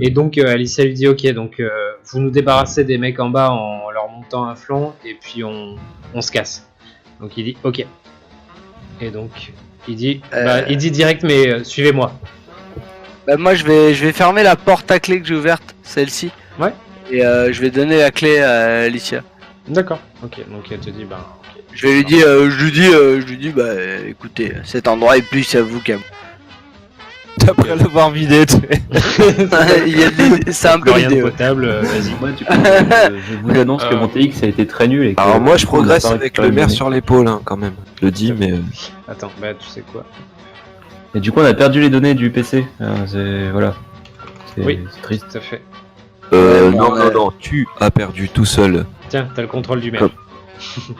Et donc Alicia lui dit ok, donc vous nous débarrassez des mecs en bas en leur montant un flanc et puis on se casse. Donc il dit ok. Et donc il dit direct mais suivez-moi. Bah moi je vais fermer la porte à clé que j'ai ouverte, celle-ci. Ouais. Et je vais donner la clé à Alicia. D'accord. Ok. Donc elle te dit bah. Okay. Je lui dis bah écoutez, cet endroit est plus à vous qu'à moi. Après l'avoir vidé, tu sais. C'est un peu rien de l'idée. potable. Vas-y. Moi, du coup, je vous annonce que mon TX a été très nul. Et que Alors moi je du coup, on progresse a pas avec récupéré le maire données. sur l'épaule hein, quand même. Je le dis mais... Attends, bah tu sais quoi. Et du coup, on a perdu les données du PC. Voilà. Oui. C'est triste. Tout à fait. non, tu as perdu tout seul. Tiens, t'as le contrôle du maire. Comme-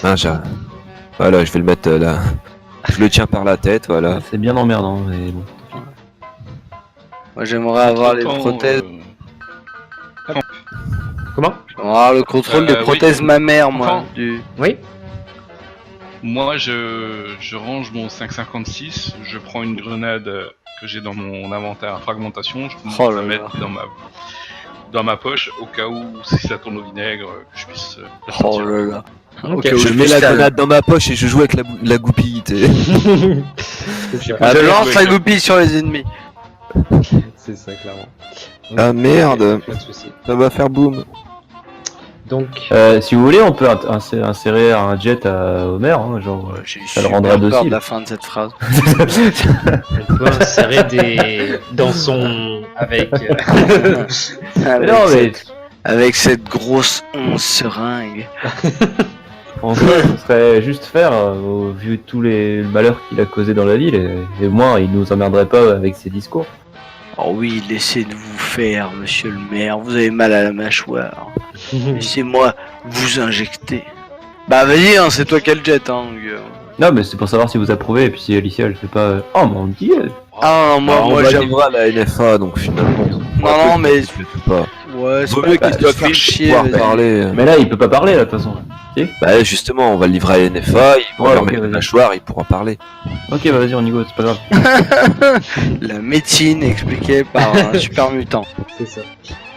Ah, voilà, je vais le mettre là. Je le tiens par la tête, voilà. C'est bien emmerdant, mais bon. Moi j'aimerais avoir les prothèses. Comment? J'aimerais avoir le contrôle des oui. prothèses mammaires moi. Enfin. Oui. Moi, je range mon 5,56, je prends une grenade que j'ai dans mon inventaire à fragmentation, je commence Oh à là la mettre là. dans ma poche, au cas où, si ça tourne au vinaigre, que je puisse la Oh sortir. là là. Ok. Ok, Je mets la grenade dans ma poche et je joue avec la goupille, tu sais. Je lance la goupille sur les ennemis. C'est ça, clairement. Ah, merde. Pas de soucis. Ça va faire boum. Donc, Si vous voulez, on peut insérer un jet à Homer, hein, genre. J'ai Ça le super rendra peur docile. de la fin de cette phrase. on peut insérer des dans son avec. Avec, Non, mais avec cette grosse 11 seringue. en soi, ce serait juste faire, au vu de tous les malheurs qu'il a causés dans la ville, et au moins, il nous emmerderait pas avec ses discours. Oh oui, laissez de vous faire, monsieur le maire. Vous avez mal à la mâchoire. Laissez-moi vous injecter. Bah vas-y, hein, c'est toi qui as le jet, hein. Non, mais c'est pour savoir si vous approuvez, et puis si Alicia elle fait pas. Oh mon dieu! Ah non, On moi j'aime. validera la NFA, donc finalement... Non, mais- Je le fais pas. Ouais, c'est Vaut pas mieux la qu'il peine de soit se faire fait chier. pouvoir vas-y. parler. Mais là, il peut pas parler, là, de toute façon. Bah justement, on va le livrer à la NFA, il Ouais, va ok, mettre la vas-y. mâchoire, il pourra parler. Ok, bah vas-y, on y go, c'est pas grave. La médecine expliquée par un super mutant. C'est ça.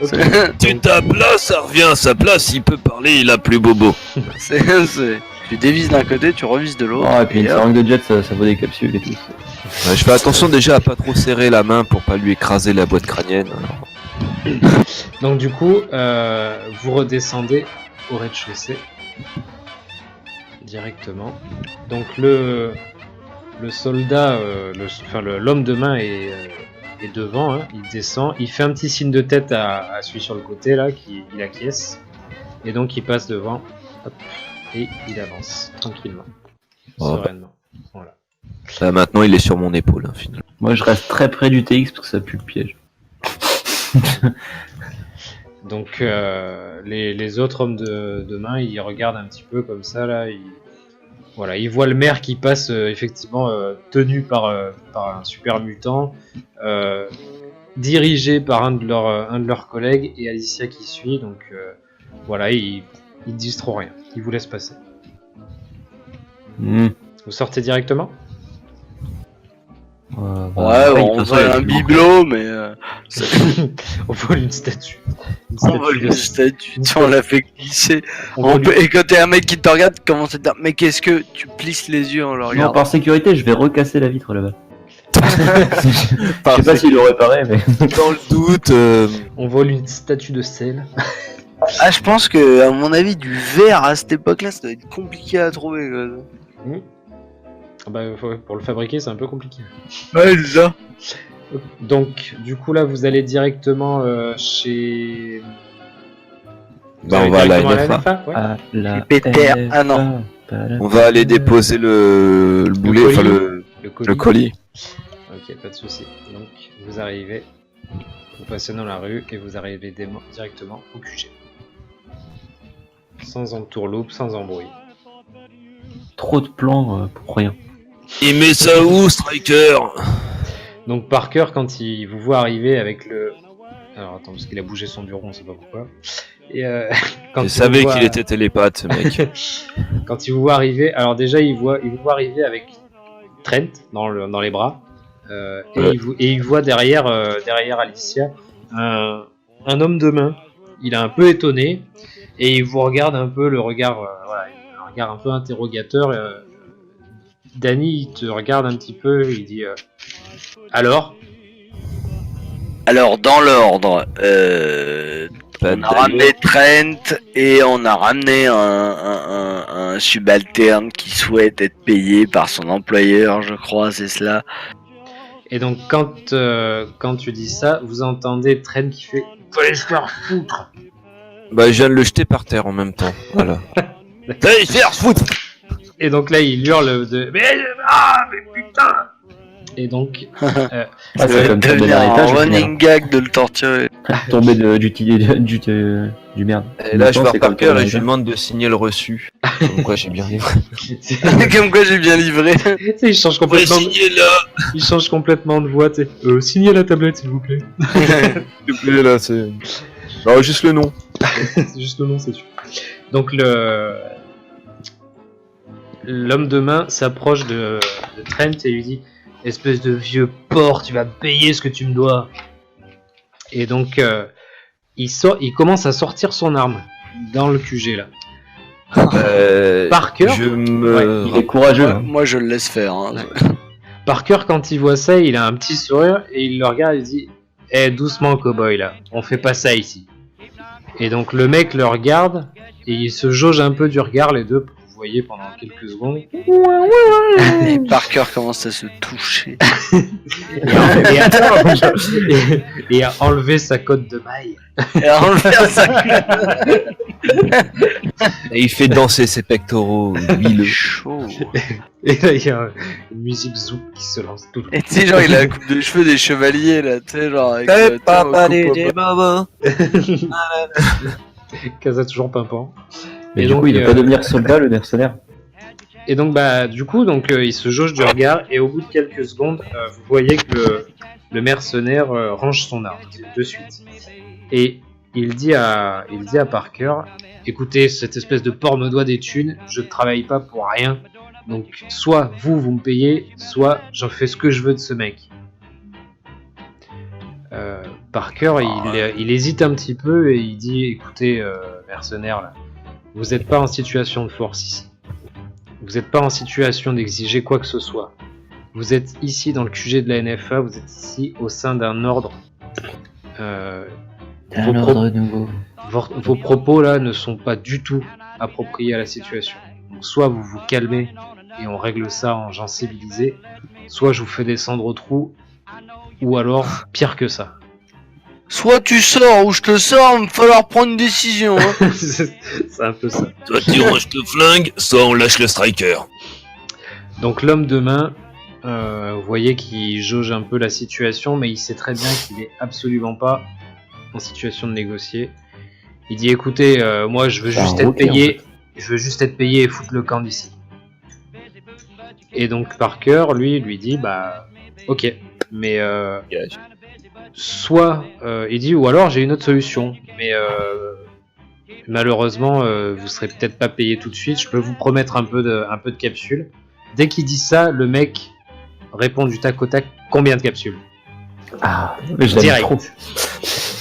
Ok. Tu tapes là, ça revient à sa place, il peut parler, il a plus bobo. C'est... Tu dévises d'un côté, tu revises de l'autre. Oh, et puis une hop. seringue de jet, ça vaut des capsules et tout. Ouais, je fais attention déjà à pas trop serrer la main pour pas lui écraser la boîte crânienne. Alors. Donc du coup, vous redescendez au rez-de-chaussée directement. Donc le soldat, l'homme de main est devant. Hein, il descend, il fait un petit signe de tête à celui sur le côté là, il acquiesce, et donc il passe devant. Hop, et il avance tranquillement, Oh, sereinement. Voilà. Là, maintenant, il est sur mon épaule, hein, finalement. Moi, je reste très près du TX parce que ça pue le piège. Donc les autres hommes de main, ils regardent un petit peu comme ça là. Ils voient le maire qui passe effectivement tenu par un super mutant, dirigé par un de leurs collègues et Alicia qui suit. Donc voilà, ils disent trop rien. Ils vous laissent passer. Hmm. Vous sortez directement? Bah, Ouais, oui, de on toute façon, vole il y a un plus bibelot, mais On vole une statue. on vole une statue, on la fait glisser. On vole Et quand t'es un mec qui te regarde, tu commences à te dire, mais qu'est-ce que tu plisses les yeux en le Non, regardant. par sécurité, je vais recasser la vitre là-bas. Je sais pas s'il l'aurait réparé, mais. Dans le doute, on vole une statue de sel. Ah, je pense que, à mon avis, du verre à cette époque-là, ça doit être compliqué à trouver. Quoi. Bah, pour le fabriquer, c'est un peu compliqué. Ouais, c'est ça. Donc, du coup, là, vous allez directement chez. Vous bah, allez on va à la directement NFA. ouais. Ah, la Péter. Ah, non. On va aller déposer le boulet, colis. enfin Le le colis. Ok, pas de souci. Donc, vous arrivez, vous passez dans la rue et vous arrivez directement au QG. Sans entourloupe, sans embrouille. Trop de plans pour rien. Il met ça où, Striker? Donc, Parker, quand il vous voit arriver avec le. Alors, attends, parce qu'il a bougé son bureau, on sait pas pourquoi. Et quand Je il savais vous voit- qu'il était télépathe, ce mec. Quand il vous voit arriver, alors déjà il vous voit arriver avec Trent dans les bras, Ouais. et il voit derrière Alicia un homme de main. Il est un peu étonné et il vous regarde un peu le regard, un regard un peu interrogateur. Danny, il te regarde un petit peu, il dit alors. Alors, dans l'ordre, on a ramené Trent et on a ramené un subalterne qui souhaite être payé par son employeur, je crois, c'est cela. Et donc quand tu dis ça, vous entendez Trent qui fait « Faut aller se faire foutre !» Bah, je viens de le jeter par terre en même temps. Voilà. Allez se faire foutre. Et donc là, il hurle de « mais putain !» Et donc... Ah, c'est comme tomber devenir d'un un étage, au final. running gag de le torturer. Tomber du merde. Et là, je vais C'est voir comme Parker tomber et d'un je lui demande de signer le reçu. Comme quoi, j'ai bien livré. Comme quoi j'ai bien livré. Tu sais, il change complètement. Il change complètement de voix. Tu sais. Signez la tablette, s'il vous plaît. S'il te plaît, là, c'est. Non, juste le nom. C'est juste le nom, c'est sûr. Donc l'homme de main s'approche de Trent et lui dit « Espèce de vieux porc, tu vas payer ce que tu me dois. » Et donc il commence à sortir son arme dans le QG là. Parker, Il est courageux. hein. Moi je le laisse faire. Hein. Parker, quand il voit ça, il a un petit sourire et il le regarde et il dit « Eh, doucement, cowboy, là, on fait pas ça ici. » Et donc le mec le regarde et il se jauge un peu du regard, les deux, vous voyez, pendant quelques secondes. Et Parker commence à se toucher. Et à enlever sa cotte de maille. Et à enlever sa Et il fait danser ses pectoraux huileux. chaud. Et là, il y a une musique zouk qui se lance tout le Et tu sais, genre, il a la coupe de cheveux des chevaliers, là, tu sais, genre, avec Casa toujours pimpant. Mais Et du donc, coup, il va pas devenir soldat, le mercenaire. Et donc, bah, du coup, il se jauge du regard et au bout de quelques secondes, vous voyez que le mercenaire range son arme de suite. Et il dit à Parker, écoutez, cette espèce de porc me doit des thunes, je ne travaille pas pour rien. Donc, soit vous me payez, soit j'en fais ce que je veux de ce mec. Parker, il hésite un petit peu et il dit, écoutez, mercenaire, là, vous n'êtes pas en situation de force ici. Vous n'êtes pas en situation d'exiger quoi que ce soit. Vous êtes ici dans le QG de la NFA, vous êtes ici au sein d'un ordre. Vos propos là ne sont pas du tout appropriés à la situation. Donc soit vous vous calmez et on règle ça en gens civilisés, soit je vous fais descendre au trou, ou alors pire que ça. Soit tu sors ou je te sors, il va falloir prendre une décision. Hein. C'est un peu ça. Soit tu ranges le flingue, soit on lâche le striker. Donc l'homme de main, vous voyez qu'il jauge un peu la situation, mais il sait très bien qu'il est absolument pas en situation de négocier. Il dit écoutez, moi je veux juste être payé, je veux juste être payé et foutre le camp d'ici. Et donc Parker, lui dit bah ok, mais soit il dit ou alors j'ai une autre solution, mais malheureusement vous serez peut-être pas payé tout de suite. Je peux vous promettre un peu de capsules. Dès qu'il dit ça, le mec répond du tac au tac combien de capsules. Ah, mais je l'aime trop.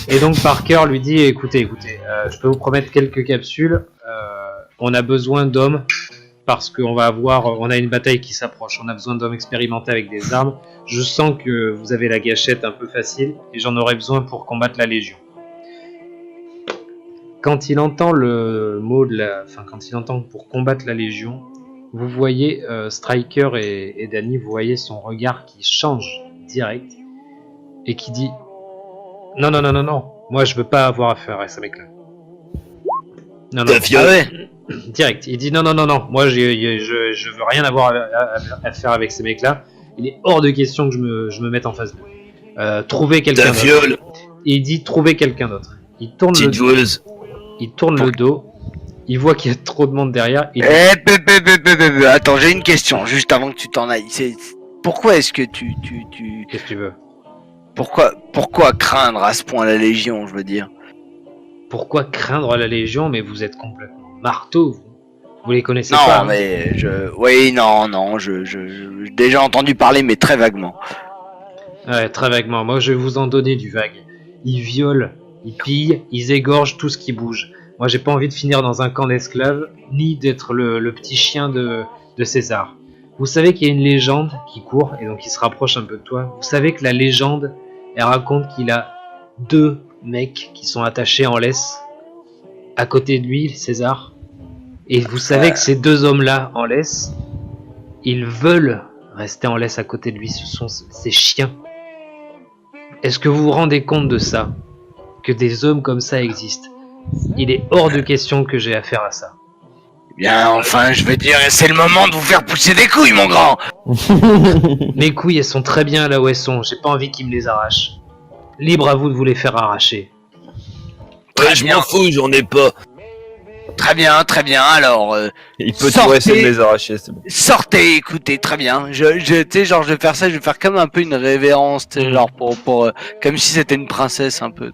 Et donc Parker lui dit écoutez, je peux vous promettre quelques capsules. On a besoin d'hommes parce qu'on a une bataille qui s'approche. On a besoin d'hommes expérimentés avec des armes. Je sens que vous avez la gâchette un peu facile et j'en aurai besoin pour combattre la Légion. Quand il entend le mot quand il entend pour combattre la Légion, vous voyez Striker et Danny, vous voyez son regard qui change direct et qui dit non, moi je veux pas avoir affaire à ce mec-là. Non. Ah ouais. Direct, il dit non, moi je veux rien avoir à faire avec ces mecs-là. Il est hors de question que je me mette en face d'eux. Trouvez quelqu'un d'autre. Et il dit trouvez quelqu'un d'autre. Il tourne le dos. Il voit qu'il y a trop de monde derrière. Attends, j'ai une question juste avant que tu t'en ailles. Pourquoi est-ce que tu... Qu'est-ce que tu veux? Pourquoi craindre à ce point la Légion, je veux dire? Pourquoi craindre la Légion? Mais vous êtes complètement marteau, vous les connaissez non, pas. Non, mais j'ai déjà entendu parler, mais très vaguement. Ouais, très vaguement. Moi, je vais vous en donner du vague. ils violent, ils pillent, ils égorgent tout ce qui bouge. Moi, j'ai pas envie de finir dans un camp d'esclaves, ni d'être le petit chien de César. Vous savez qu'il y a une légende qui court, et donc il se rapproche un peu de toi. Vous savez que la légende, elle raconte qu'il a 2 mecs qui sont attachés en laisse à côté de lui, César. Et vous savez que ces 2 hommes-là en laisse, ils veulent rester en laisse à côté de lui. Ce sont ces chiens. Est-ce que vous vous rendez compte de ça? Que des hommes comme ça existent? Il est hors de question que j'ai affaire à ça. Bien, enfin, je veux dire, c'est le moment de vous faire pousser des couilles, mon grand. Mes couilles, elles sont très bien là où elles sont. J'ai pas envie qu'ils me les arrachent. Libre à vous de vous les faire arracher. Je m'en fous, j'en ai pas. Très bien, alors... Il peut Sortez. toujours essayer de les arracher, c'est bon. Sortez, écoutez, très bien. Tu sais, genre, je vais faire ça, je vais faire comme un peu une révérence, tu sais, genre, pour comme si c'était une princesse, un peu.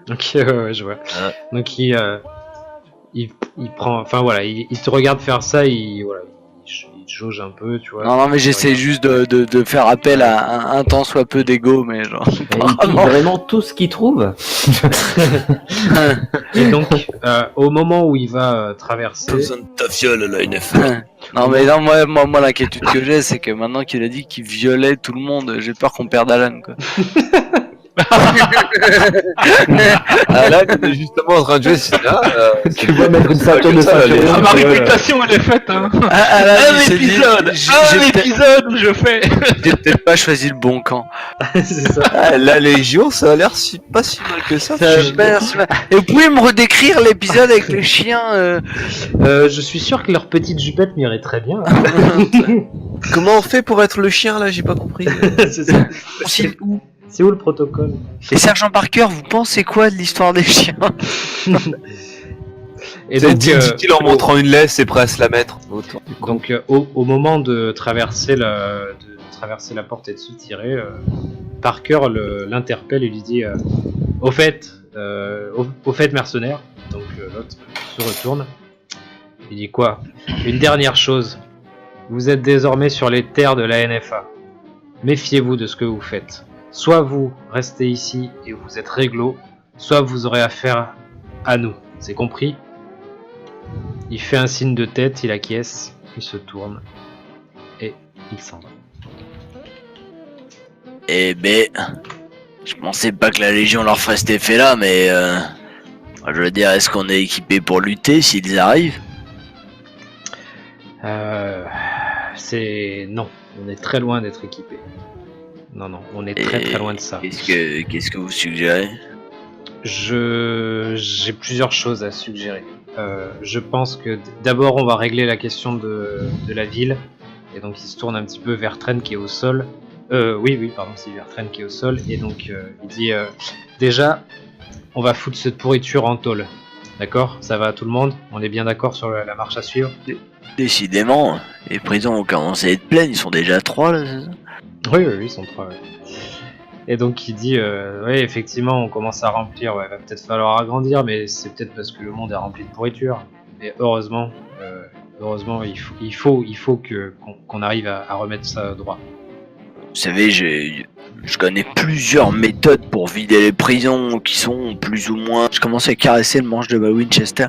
Donc, ouais, je vois. Donc, il prend... Enfin, voilà, il te regarde faire ça, il jauge un peu, tu vois. Non, mais j'essaie juste de faire appel à un tant soit peu d'ego, mais genre... Il dit vraiment tout ce qu'il trouve. Et donc, au moment où il va traverser... Besoin de ta fiole, la NFL. Non, mais non, moi l'inquiétude que j'ai, c'est que maintenant qu'il a dit qu'il violait tout le monde, j'ai peur qu'on perde Alan, quoi. Là, tu es justement en train de jouer, c'est là. Tu vas mettre une ceinture de ça. Ah, ma réputation, elle est faite, hein. Alan, il s'est dit, L'épisode où je fais. j'ai peut-être pas choisi le bon camp. C'est ça. Ah, la Légion, ça a l'air pas si mal que ça. Et vous pouvez me redécrire l'épisode avec le chien Je suis sûr que leur petite jupette m'irait très bien. Comment on fait pour être le chien là? J'ai pas compris. C'est ça. C'est où le protocole? Et Sergent Parker, vous pensez quoi de l'histoire des chiens? Et C'est donc, dit-il en montrant une laisse et prêt à se la mettre. au moment de traverser la porte et de se tirer, Parker l'interpelle et lui dit au fait mercenaire. Donc l'autre se retourne. Il dit quoi? Une dernière chose. Vous êtes désormais sur les terres de la NFA. Méfiez-vous de ce que vous faites. Soit vous restez ici et vous êtes réglo, soit vous aurez affaire à nous. C'est compris? Il fait un signe de tête, il acquiesce, il se tourne et il s'en va. Eh ben, je pensais pas que la Légion leur ferait cet effet-là, mais je veux dire, est-ce qu'on est équipé pour lutter s'ils arrivent? Non, on est très loin d'être équipé. Non, on est très loin de ça. Qu'est-ce que vous suggérez? J'ai plusieurs choses à suggérer. Je pense que d'abord on va régler la question de la ville. Et donc il se tourne un petit peu vers Tren qui est au sol. Oui, pardon, c'est vers Tren qui est au sol. Et donc il dit déjà, on va foutre cette pourriture en tôle. D'accord? Ça va à tout le monde? On est bien d'accord sur la marche à suivre? Décidément, les prisons ont commencé à être pleines, ils sont déjà 3 là, c'est ça? Oui, ils sont 3. Ouais. Et donc il dit, oui, effectivement, on commence à remplir, ouais, va peut-être falloir agrandir, mais c'est peut-être parce que le monde est rempli de pourriture. Et heureusement, il faut qu'on arrive à remettre ça droit. Vous savez, je connais plusieurs méthodes pour vider les prisons qui sont plus ou moins... Je commence à caresser le manche de ma Winchester.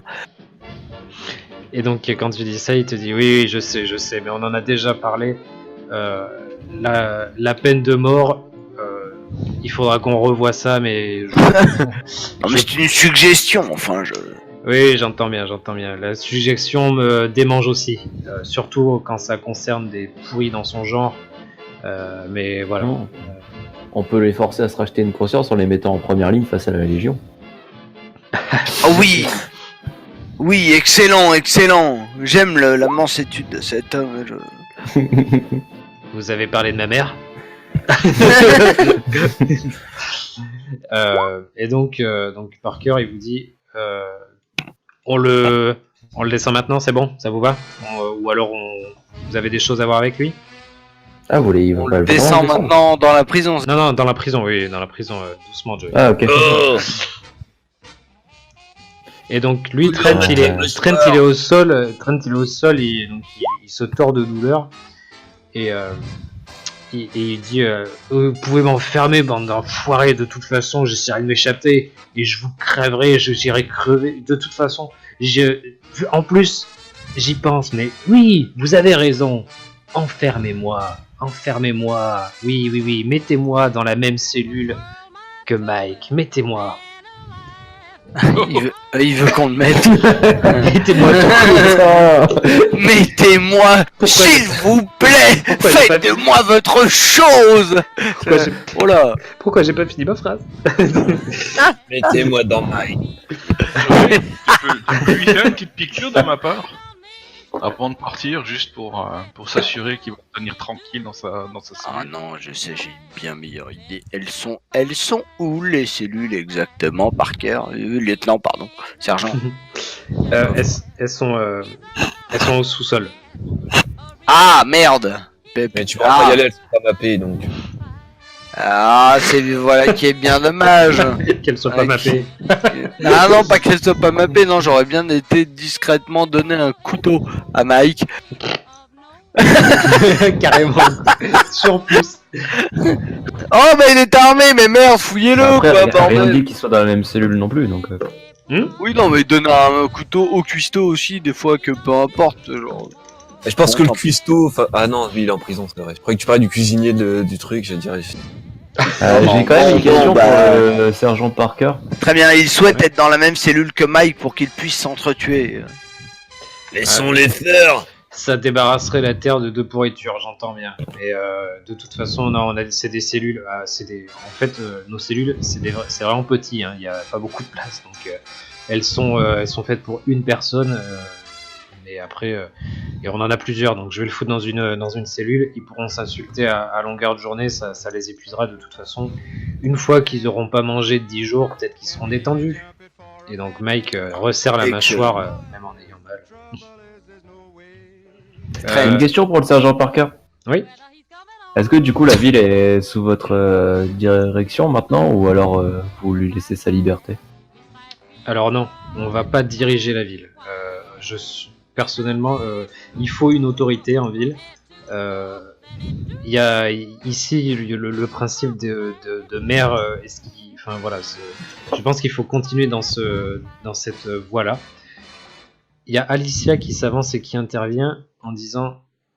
Et donc quand tu dis ça, il te dit, oui, je sais, mais on en a déjà parlé. La peine de mort, il faudra qu'on revoie ça, mais... Non mais c'est une suggestion, enfin je... Oui, j'entends bien. La suggestion me démange aussi, surtout quand ça concerne des pourris dans son genre. Mais voilà. On peut les forcer à se racheter une conscience en les mettant en première ligne face à la Légion. Oh oui! Oui, excellent! J'aime la mansuétude de cet homme. Vous avez parlé de ma mère? Et donc Parker, il vous dit on le descend maintenant, c'est bon? Ça vous va? Ou alors vous avez des choses à voir avec lui? Ah, vous voulez on le descend maintenant dans la prison? Non, dans la prison, oui, dans la prison, doucement, Joey. Ah, ok. Oh. Et donc lui, Trent, il est au sol, il se tord de douleur et il dit vous pouvez m'enfermer, bande d'enfoirés, de toute façon, j'essaierai de m'échapper et je vous crèverai, j'irai crever. De toute façon, en plus, j'y pense, mais oui, vous avez raison. Enfermez-moi. Oui, mettez-moi dans la même cellule que Mike. Mettez-moi. Il veut qu'on le mette. Mettez-moi Mettez-moi, s'il vous plaît. Faites de moi votre chose. Oh là. Pourquoi j'ai pas fini ma phrase? Mettez-moi dans Mike. Tu peux lui faire une petite piqûre de ma part avant de partir, juste pour s'assurer qu'il va tenir tranquille dans sa Ah cellule. non, je sais, j'ai une bien meilleure idée. Elles sont où les cellules exactement, Parker? Lieutenant, pardon, sergent. Elles sont au sous-sol. Ah merde. Mais tu pourras pas y aller, elles sont pas mappées donc. Ah, c'est voilà qui est bien dommage. Qu'elles soient pas mappées. Ah non, pas qu'elles soient pas mappées, non, j'aurais bien été discrètement donner un couteau à Mike. Carrément. Surpousse. Oh bah il est armé, mais merde, fouillez-le Après, quoi, il y a rien bordel. dit qu'ils soient dans la même cellule non plus, donc. Oui non mais donner un couteau au cuistot aussi, des fois que peu importe, genre. Et je pense Bon, que le tant pis. cuistot, ah non, lui il est en prison, c'est vrai. Je croyais que tu parlais du cuisinier du truc, je dirais. J'ai quand même une question bah, pour le sergent Parker. Très bien, il souhaite être dans la même cellule que Mike pour qu'il puisse s'entretuer. Laissons-les faire. Ça débarrasserait la terre de deux pourritures, j'entends bien. Mais de toute façon, non, c'est des cellules. En fait, nos cellules, c'est vraiment petit. Hein, il n'y a pas beaucoup de place, donc elles sont faites pour une personne. Mais après, et on en a plusieurs, donc je vais le foutre dans une cellule. Ils pourront s'insulter à longueur de journée, ça les épuisera de toute façon. Une fois qu'ils n'auront pas mangé de 10 jours, peut-être qu'ils seront détendus. Et donc Mike resserre la mâchoire, même en ayant mal. Une question pour le sergent Parker. Oui. Est-ce que du coup la ville est sous votre direction maintenant, ou alors vous lui laissez sa liberté? Alors non, on va pas diriger la ville. Personnellement, il faut une autorité en ville. Il y a ici le principe de maire. Enfin voilà, je pense qu'il faut continuer dans cette voie-là. Il y a Alicia qui s'avance et qui intervient en disant,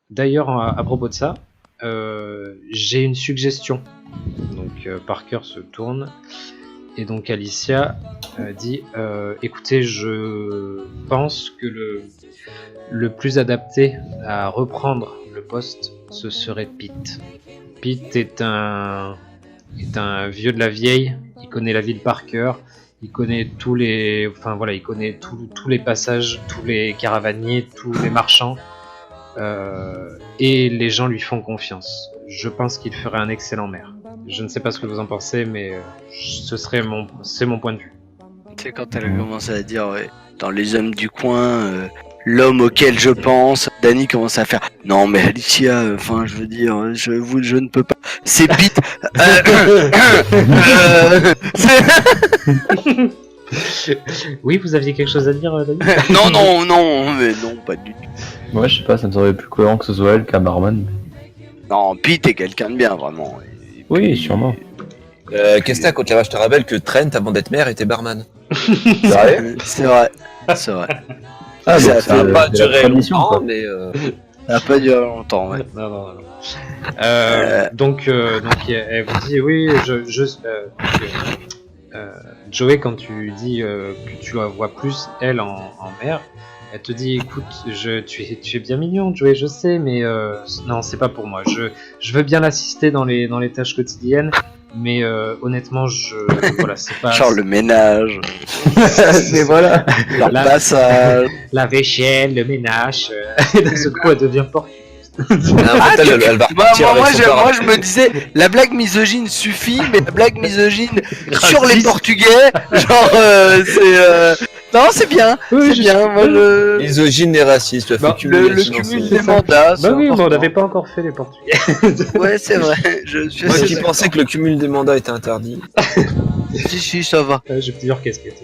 d'ailleurs à propos de ça, j'ai une suggestion. Donc Parker se tourne. Et donc Alicia dit écoutez, je pense que le plus adapté à reprendre le poste, ce serait Pete. Pete est un vieux de la vieille, il connaît la ville par cœur, il connaît il connaît tous les passages, tous les caravaniers, tous les marchands, et les gens lui font confiance. Je pense qu'il ferait un excellent maire. Je ne sais pas ce que vous en pensez, mais c'est mon point de vue. Tu sais, quand elle a commencé à dire, ouais, dans les hommes du coin, l'homme auquel je pense, Danny commence à faire, non mais Alicia, enfin je veux dire, je ne peux pas, c'est Pete. Oui, vous aviez quelque chose à dire, David? non, mais non, pas du tout. Moi je sais pas, ça me semblait plus cohérent que ce soit elle qu'un barman. Non, Pete est quelqu'un de bien, vraiment. Et Oui, puis- sûrement. Qu'est-ce que t'as contre la vache? Je te rappelle que Trent, avant d'être maire, était barman. Sérieux? C'est vrai, c'est vrai. Ah, Ça donc a Ça va pas c'est la durer tradition, longtemps, quoi. mais Ça a pas duré longtemps, ouais. Non. Donc elle vous dit oui, Joey, quand tu dis que tu la vois plus elle en mère, elle te dit écoute, tu es bien mignon, Joey, je sais, mais non, c'est pas pour moi. Je veux bien l'assister dans les tâches quotidiennes, mais honnêtement, voilà, c'est pas. Genre le ménage, Mais voilà. leur La- passage. La vaisselle, le ménage, et d'un seul coup elle devient porte. en fait, elle va repartir avec son Moi, père. je me disais, la blague misogyne suffit, mais la blague misogyne sur les Portugais, genre, non, c'est bien, Oui, c'est bien. Moi, Misogyne et raciste, Bah, le cumul des mandats. c'est Bah oui, mais on important. n'avait pas encore fait les portugais. Ouais, c'est vrai. Je suis Moi assez qui d'accord. pensais que le cumul des mandats était interdit. Si, ça va. J'ai plusieurs casquettes.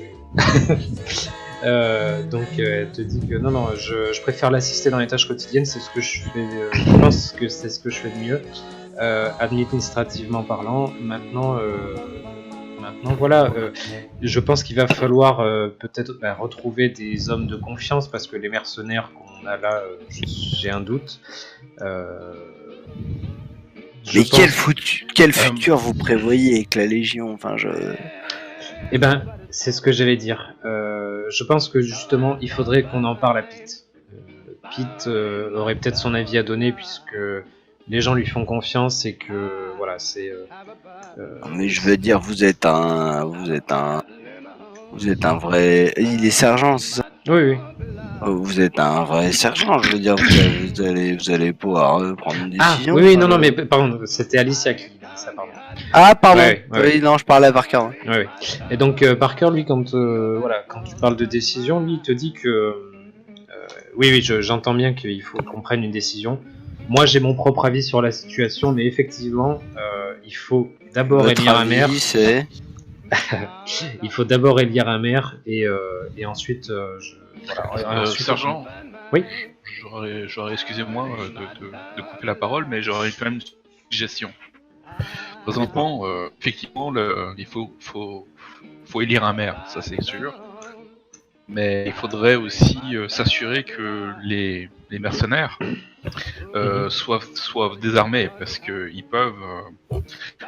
Donc elle te dit que non, je préfère l'assister dans les tâches quotidiennes, c'est ce que je fais. Je pense que c'est ce que je fais de mieux. administrativement parlant. Maintenant, voilà, je pense qu'il va falloir peut-être retrouver des hommes de confiance parce que les mercenaires qu'on a là, j'ai un doute. Mais quel futur vous prévoyez avec la Légion? Eh ben, c'est ce que j'allais dire. Je pense que justement, il faudrait qu'on en parle à Pete. Pete aurait peut-être son avis à donner puisque les gens lui font confiance et que voilà, c'est. Mais je veux dire, vous êtes un vrai. Il est sergent, c'est ça? Oui. Vous êtes un vrai sergent, je veux dire, vous allez pouvoir prendre une décision. Oui, non, mais pardon, c'était Alicia qui dit ça, pardon. Ah, pardon. Ouais. Oui, non, je parlais à Parker. Oui. Et donc Parker, lui, quand tu parles de décision, lui, il te dit que oui, j'entends bien qu'il faut qu'on prenne une décision. Moi, j'ai mon propre avis sur la situation, mais effectivement, il faut d'abord élire un maire. Il faut d'abord élire un maire et ensuite, sergent. Oui. J'aurais excusez-moi de couper la parole, mais j'aurais quand même une suggestion. Présentement, effectivement, il faut élire un maire, ça c'est sûr. Mais il faudrait aussi s'assurer que les mercenaires soient désarmés, parce qu'ils peuvent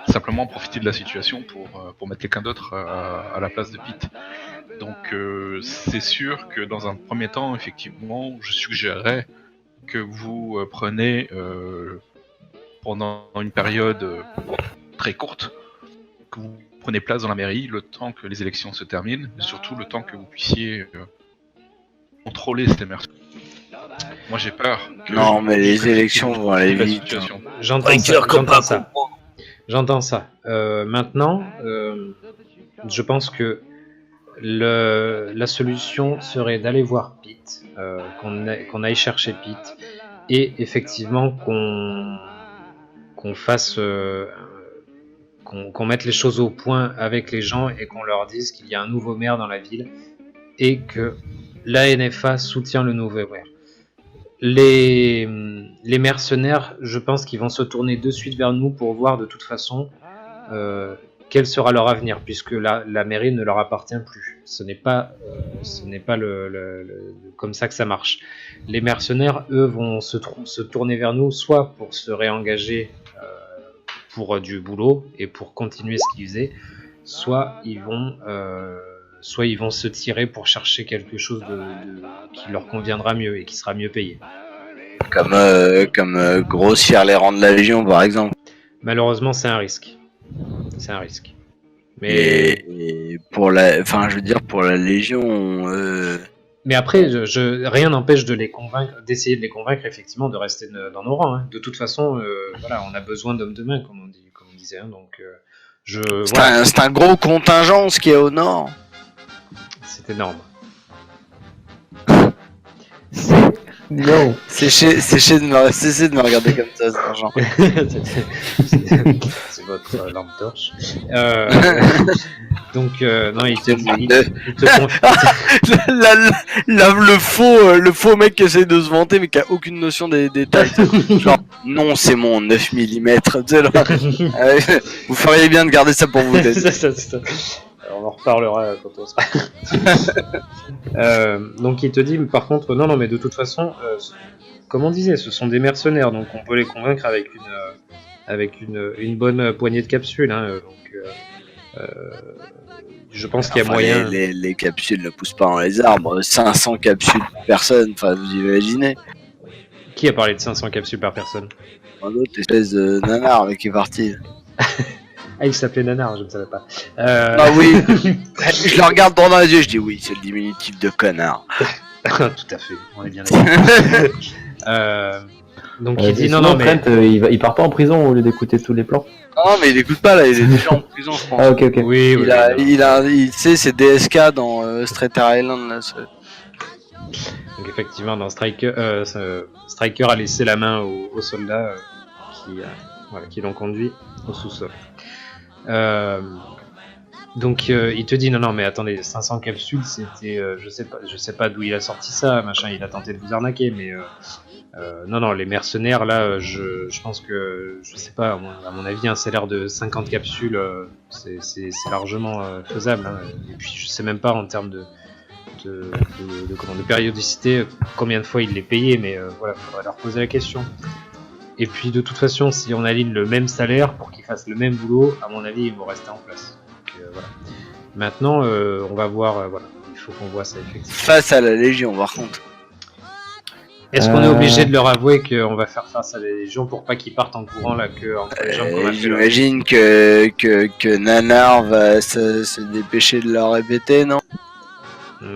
simplement profiter de la situation pour mettre quelqu'un d'autre à la place de Pete. Donc c'est sûr que dans un premier temps, effectivement, je suggérerais que vous preniez pendant une période très courte, que vous prenez place dans la mairie le temps que les élections se terminent, et surtout le temps que vous puissiez contrôler ces mercenaires. Moi j'ai peur. Non, mais les élections vont aller vite. J'entends ça. Maintenant, je pense que la solution serait d'aller voir Pete, qu'on aille chercher Pete, et effectivement qu'on fasse, qu'on mette les choses au point avec les gens et qu'on leur dise qu'il y a un nouveau maire dans la ville et que la NFA soutient le nouveau maire. Les mercenaires, je pense qu'ils vont se tourner de suite vers nous pour voir de toute façon quel sera leur avenir, puisque la mairie ne leur appartient plus. Ce n'est pas comme ça que ça marche. Les mercenaires, eux, vont se tourner vers nous, soit pour se réengager pour du boulot et pour continuer ce qu'ils faisaient, soit ils vont se tirer pour chercher quelque chose qui leur conviendra mieux et qui sera mieux payé. Comme grossir les rangs de la Légion, par exemple. Malheureusement, c'est un risque. C'est un risque. Mais pour la Légion. Mais après, rien n'empêche d'essayer de les convaincre effectivement de rester dans nos rangs. Hein. De toute façon, voilà, on a besoin d'hommes de main, comme on disait. Hein, donc, c'est un gros contingent ce qui est au nord. C'est énorme. Non. Cessez de me regarder comme ça, sergent. C'est votre lampe torche. Donc, non, il te le faux mec qui essaie de se vanter mais qui a aucune notion des détails. Genre, non, c'est mon 9 mm. Vous feriez bien de garder ça pour vous. On en reparlera quand on sera. Donc il te dit par contre non mais de toute façon comme on disait ce sont des mercenaires donc on peut les convaincre avec une bonne poignée de capsules hein, donc je pense qu'il y a moyen. Les capsules ne poussent pas dans les arbres. 500 capsules par personne, enfin vous imaginez. Qui a parlé de 500 capsules par personne? Un autre espèce de nanar qui est parti. Ah, il s'appelait Nanar, je ne savais pas. Ah oui, je le regarde droit dans les yeux, je dis oui, c'est le diminutif de connard. Tout à fait, on est bien d'accord. Donc il dit non mais... Trent, il part pas en prison au lieu d'écouter tous les plans. Non mais il écoute pas là, il est déjà en prison je pense. Ah ok. Oui, il sait c'est DSK dans Strater Island là. Donc effectivement dans Striker a laissé la main aux soldats qui l'ont conduit au sous-sol. Donc il te dit non mais attendez, 500 capsules c'était je sais pas d'où il a sorti ça, machin, il a tenté de vous arnaquer, mais non les mercenaires là je pense que je sais pas, à mon avis un salaire de 50 capsules c'est largement faisable, hein. Et puis je sais même pas en termes de périodicité combien de fois il les payait, mais voilà, faudrait leur poser la question. Et puis de toute façon si on aligne le même salaire pour qu'ils fassent le même boulot, à mon avis ils vont rester en place. Voilà. Maintenant, on va voir. Voilà, il faut qu'on voit ça effectivement. Face à la Légion, par contre. Est-ce qu'on est obligé de leur avouer qu'on va faire face à la Légion pour pas qu'ils partent en courant là que entre les gens qu'on a fait là. J'imagine que Nanar va se dépêcher de leur répéter, non?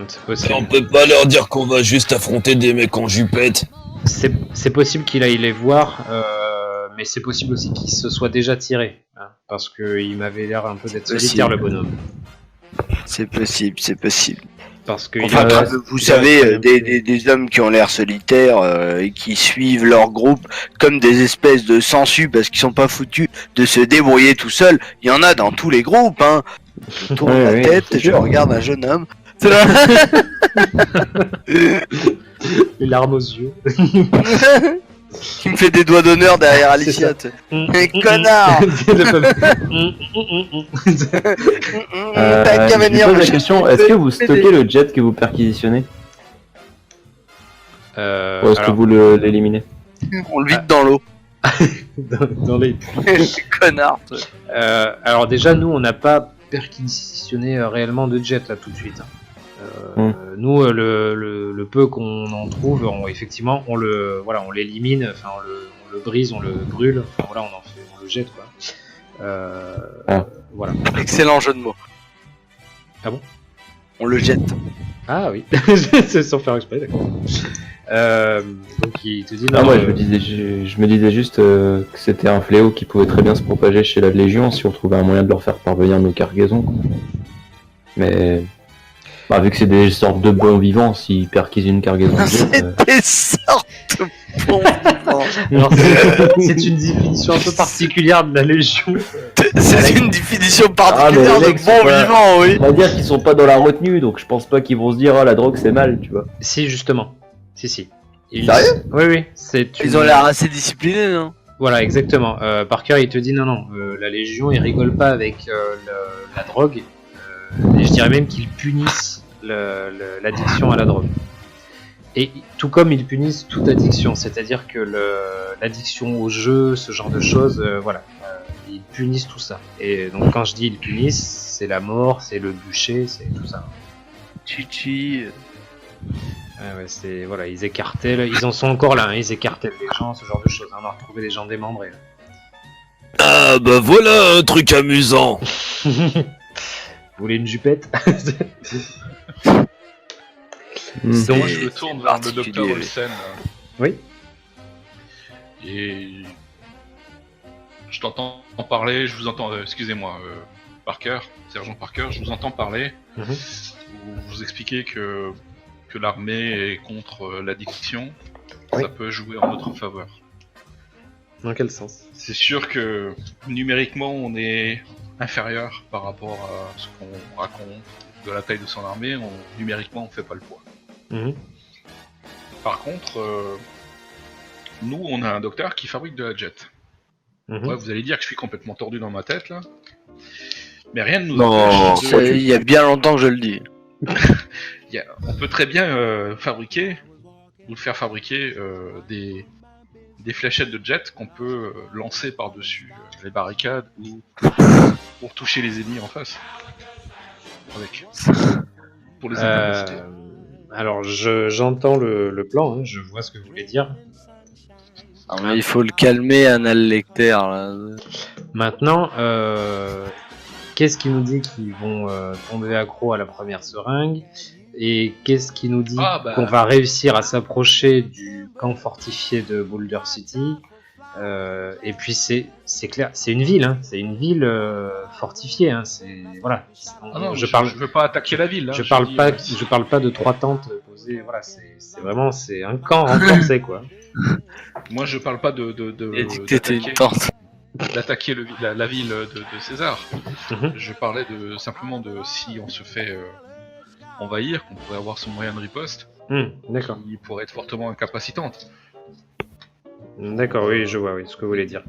C'est possible. On peut pas leur dire qu'on va juste affronter des mecs en jupette. C'est possible qu'il aille les voir, mais c'est possible aussi qu'il se soit déjà tiré, hein, parce qu'il m'avait l'air un peu d'être solitaire le bonhomme. C'est possible. Parce que Enfin, vous savez, des hommes qui ont l'air solitaires et qui suivent leur groupe comme des espèces de sangsues parce qu'ils sont pas foutus de se débrouiller tout seuls. Il y en a dans tous les groupes, hein. Je tourne la tête, je regarde un jeune homme. les larmes aux yeux. Qui me fait des doigts d'honneur derrière Alicia. Connard. T'as qu'à venir. Je pose la question, est-ce que vous stockez le jet que vous perquisitionnez? Ou est-ce que vous l'éliminez? On le vide dans l'eau. dans les... Connard. Alors déjà, nous, on n'a pas perquisitionné réellement de jet là tout de suite. Nous, le peu qu'on en trouve, effectivement, on l'élimine, enfin, on le brise, on le brûle, enfin, voilà, on le jette, quoi. Voilà. Excellent jeu de mots. Ah bon? On le jette. Ah oui, c'est sans faire exprès, d'accord. Donc il te dit non. Ah ouais, je me disais juste que c'était un fléau qui pouvait très bien se propager chez la Légion si on trouvait un moyen de leur faire parvenir nos cargaisons, quoi. Mais vu que c'est des sortes de bons vivants, s'ils perquisent une cargaison de jet, C'est des sortes de bons vivants. Alors, c'est une définition un peu particulière de la Légion. C'est une définition particulière mais les de mecs bons sont pas- vivants, oui. on va dire qu'ils sont pas dans la retenue, donc je pense pas qu'ils vont se dire la drogue c'est mal, tu vois. Si, justement. Si. Sérieux? Oui, c'est Ils ont l'air assez disciplinés, non? Voilà, exactement. Parker, il te dit non, la Légion, ils rigolent pas avec la drogue. Et je dirais même qu'ils punissent l'addiction à la drogue. Et tout comme ils punissent toute addiction, c'est-à-dire que l'addiction au jeu, ce genre de choses, ils punissent tout ça. Et donc quand je dis ils punissent, c'est la mort, c'est le bûcher, c'est tout ça. Chichi. Ils écartèlent, ils en sont encore là, hein, ils écartèlent les gens, ce genre de choses. On a retrouvé des gens démembrés. Là. Ah bah voilà un truc amusant. Vous voulez une jupette? Donc je me tourne vers le docteur particulier. Olsen. Oui. Et je t'entends parler, je vous entends, excusez-moi, Parker, sergent Parker, je vous entends parler. Vous expliquez que l'armée est contre l'addiction, Oui. ça peut jouer en notre faveur. Dans quel sens? C'est sûr que numériquement on est inférieur par rapport à ce qu'on raconte de la taille de son armée, numériquement on fait pas le poids. Par contre, nous on a un docteur qui fabrique de la jet. Ouais, vous allez dire que je suis complètement tordu dans ma tête là, mais rien ne nous empêche de... Il y a bien longtemps que je le dis. On peut très bien faire fabriquer des fléchettes de jet qu'on peut lancer par-dessus les barricades ou pour toucher les ennemis en face. Avec. Pour les incapaciter. Alors j'entends le plan, hein, je vois ce que vous voulez dire. Il faut le calmer, Anal Lecter. Là. Maintenant, qu'est-ce qui nous dit qu'ils vont tomber accro à la première seringue? Et qu'est-ce qui nous dit qu'on va réussir à s'approcher du camp fortifié de Boulder City? Et puis c'est clair, c'est une ville, hein, c'est une ville fortifiée. Hein, voilà. Je veux pas attaquer la ville. Hein, je parle pas de 3 tentes posées. Voilà, c'est un camp renforcé quoi. Moi je parle pas de Il a dit que t'étais une tente. d'attaquer la ville de César. Mhm. Je parlais simplement de si on se fait envahir, qu'on pourrait avoir son moyen de riposte, D'accord. qui pourrait être fortement incapacitante. D'accord, oui, je vois oui, ce que vous voulez dire.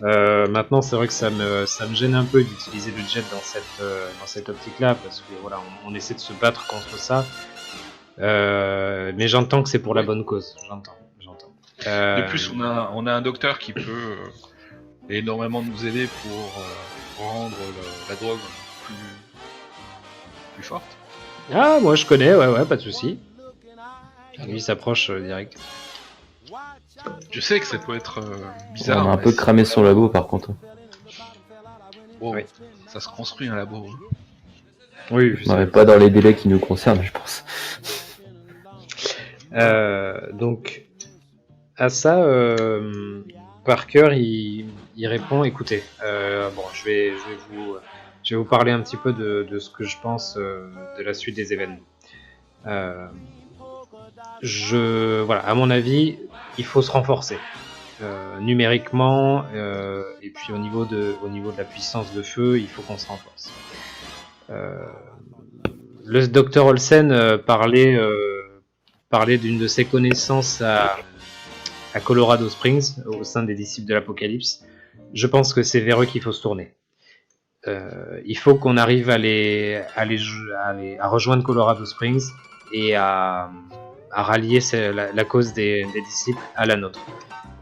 Maintenant, c'est vrai que ça me gêne un peu d'utiliser le jet dans cette optique-là, parce que voilà, on essaie de se battre contre ça. Mais j'entends que c'est pour la bonne cause. J'entends. De plus, on a un docteur qui peut énormément nous aider pour rendre la drogue plus forte. Ah, moi je connais, ouais, pas de souci. Lui il s'approche direct. Je sais que ça peut être On bizarre. a un mais peu cramé son labo par contre. Bon, Oui. ça se construit un labo. Oui, On n'arrive pas dans les délais qui nous concernent, je pense. donc à ça, Parker il répond écoutez, bon, je vais vous parler un petit peu de ce que je pense de la suite des événements. Voilà, à mon avis, il faut se renforcer numériquement et puis au niveau de la puissance de feu, il faut qu'on se renforce. Le docteur Olsen parlait d'une de ses connaissances à Colorado Springs, au sein des disciples de l'Apocalypse. Je pense que c'est vers eux qu'il faut se tourner. Il faut qu'on arrive à rejoindre Colorado Springs et à rallier la cause des disciples à la nôtre.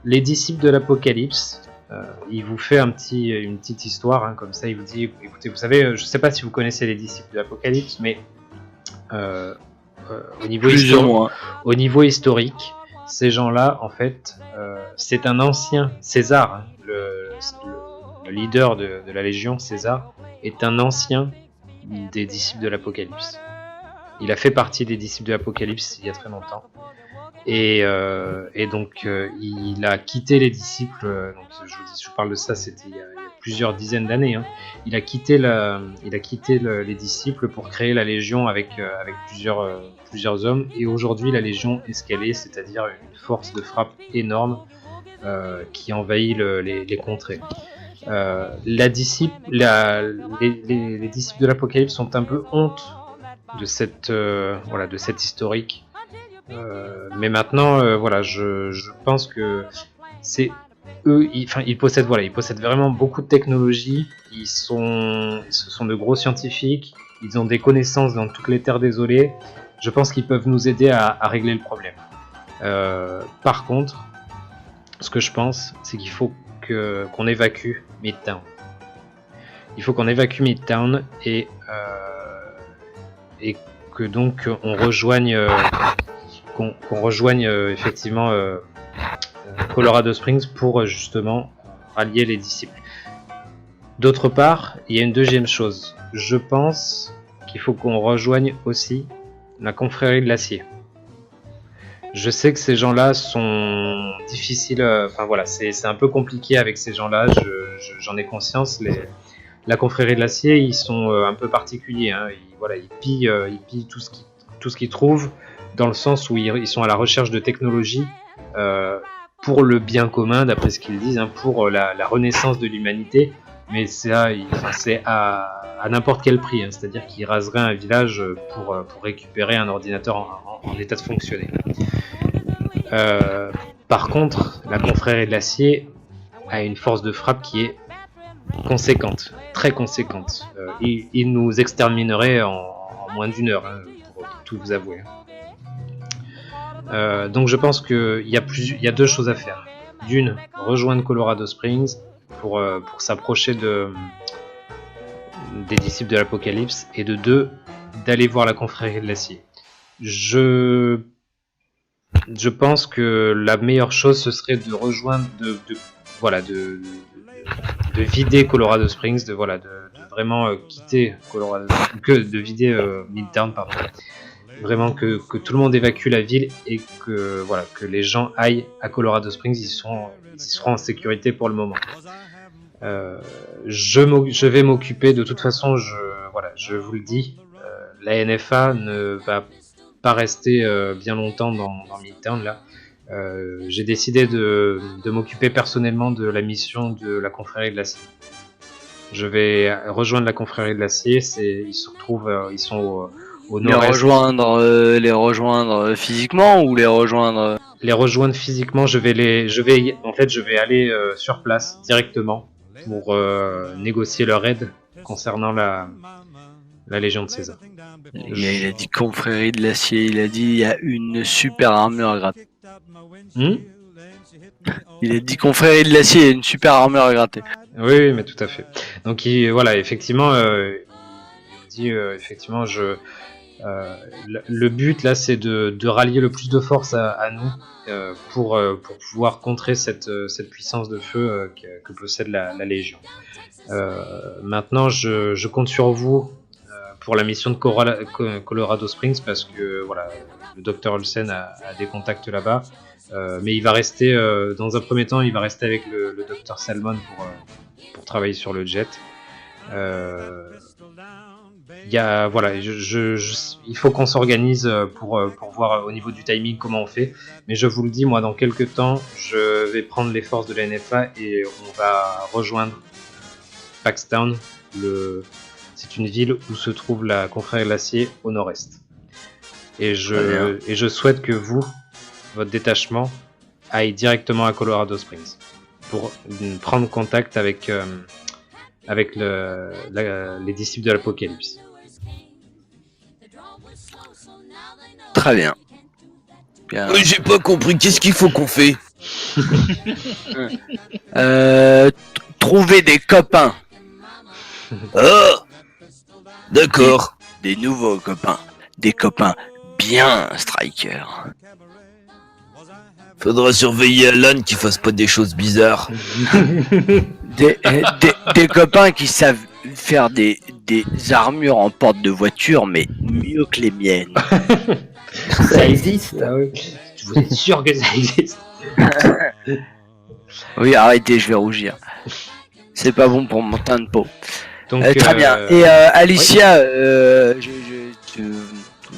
Les disciples de l'Apocalypse, il vous fait une petite histoire, hein, comme ça il vous dit, écoutez, vous savez, je ne sais pas si vous connaissez les disciples de l'Apocalypse, mais au niveau historique, ces gens-là, en fait, c'est un ancien César, hein, le leader de la Légion, César, est un ancien des disciples de l'Apocalypse. Il a fait partie des disciples de l'Apocalypse il y a très longtemps. Et donc il a quitté les disciples, donc je vous parle de ça, c'était il y a plusieurs dizaines d'années, hein. Il a quitté les disciples pour créer la Légion avec plusieurs hommes, et aujourd'hui la Légion est ce qu'elle est, c'est-à-dire une force de frappe énorme qui envahit les contrées. Les disciples de l'Apocalypse ont un peu honte de cette historique. Mais maintenant, voilà, je pense que c'est eux, ils possèdent vraiment beaucoup de technologie. Ce sont de gros scientifiques. Ils ont des connaissances dans toutes les terres désolées. Je pense qu'ils peuvent nous aider à régler le problème. Par contre, ce que je pense, c'est qu'il faut qu'on évacue Midtown. Il faut qu'on évacue Midtown et que donc on rejoigne effectivement Colorado Springs pour justement rallier les disciples. D'autre part, il y a une deuxième chose. Je pense qu'il faut qu'on rejoigne aussi la confrérie de l'acier. Je sais que ces gens-là sont difficiles, c'est un peu compliqué avec ces gens-là, j'en ai conscience. La confrérie de l'acier, ils sont un peu particuliers, hein. Ils pillent tout ce qu'ils trouvent, dans le sens où ils sont à la recherche de technologies pour le bien commun, d'après ce qu'ils disent, hein, pour la renaissance de l'humanité, mais c'est à n'importe quel prix, hein, c'est-à-dire qu'ils raseraient un village pour récupérer un ordinateur en état de fonctionner. Par contre, la confrérie de l'acier a une force de frappe qui est conséquente, très conséquente. Ils nous extermineraient en moins d'une heure, hein, pour tout vous avouer. Donc je pense qu'il y a deux choses à faire. D'une, rejoindre Colorado Springs pour s'approcher des disciples de l'Apocalypse, et de deux, d'aller voir la confrérie de l'acier. Je pense que la meilleure chose, ce serait de rejoindre, de vider Colorado Springs, de vraiment quitter de vider Midtown, pardon. Vraiment que tout le monde évacue la ville et que les gens aillent à Colorado Springs, ils seront en sécurité pour le moment. Je vais m'occuper, de toute façon, je vous le dis, la NFA ne va pas rester bien longtemps dans Midtown là. j'ai décidé de m'occuper personnellement de la mission de la confrérie de l'acier. Je vais rejoindre la confrérie de l'acier. Ils se retrouvent, ils sont au nord-est. Les rejoindre physiquement ou les rejoindre. Les rejoindre physiquement, je vais aller sur place directement pour négocier leur aide concernant la Légion de César. Il a dit confrérie de l'acier, il a dit il y a une super armure grattée. Il a dit confrérie de l'acier, il y a une super armure grattée. Oui, mais tout à fait. Donc voilà, effectivement, il dit effectivement, le but là, c'est de rallier le plus de force à nous pour pouvoir contrer cette puissance de feu que possède la Légion. Maintenant, je compte sur vous pour la mission de Colorado Springs parce que voilà, le Dr Olsen a des contacts là-bas. Mais il va rester, dans un premier temps, il va rester avec le Dr Salmon pour travailler sur le jet. Voilà, il faut qu'on s'organise pour voir au niveau du timing comment on fait. Mais je vous le dis, moi, dans quelques temps, je vais prendre les forces de la NFA et on va rejoindre Paxtown. C'est une ville où se trouve la confrérie de l'acier au nord-est. Et je souhaite que votre détachement aille directement à Colorado Springs pour prendre contact avec les disciples de l'Apocalypse. Très bien. J'ai pas compris, qu'est-ce qu'il faut qu'on fait? Trouver des copains. Ah, d'accord. Des nouveaux copains. Des copains bien strikers. Faudra surveiller Alan qui fasse pas des choses bizarres. Des copains qui savent faire des armures en porte de voiture, mais mieux que les miennes. Ça existe. Ah oui. Vous êtes sûr que ça existe? Oui, arrêtez, je vais rougir. C'est pas bon pour mon teint de peau. Donc, très bien. Et Alicia,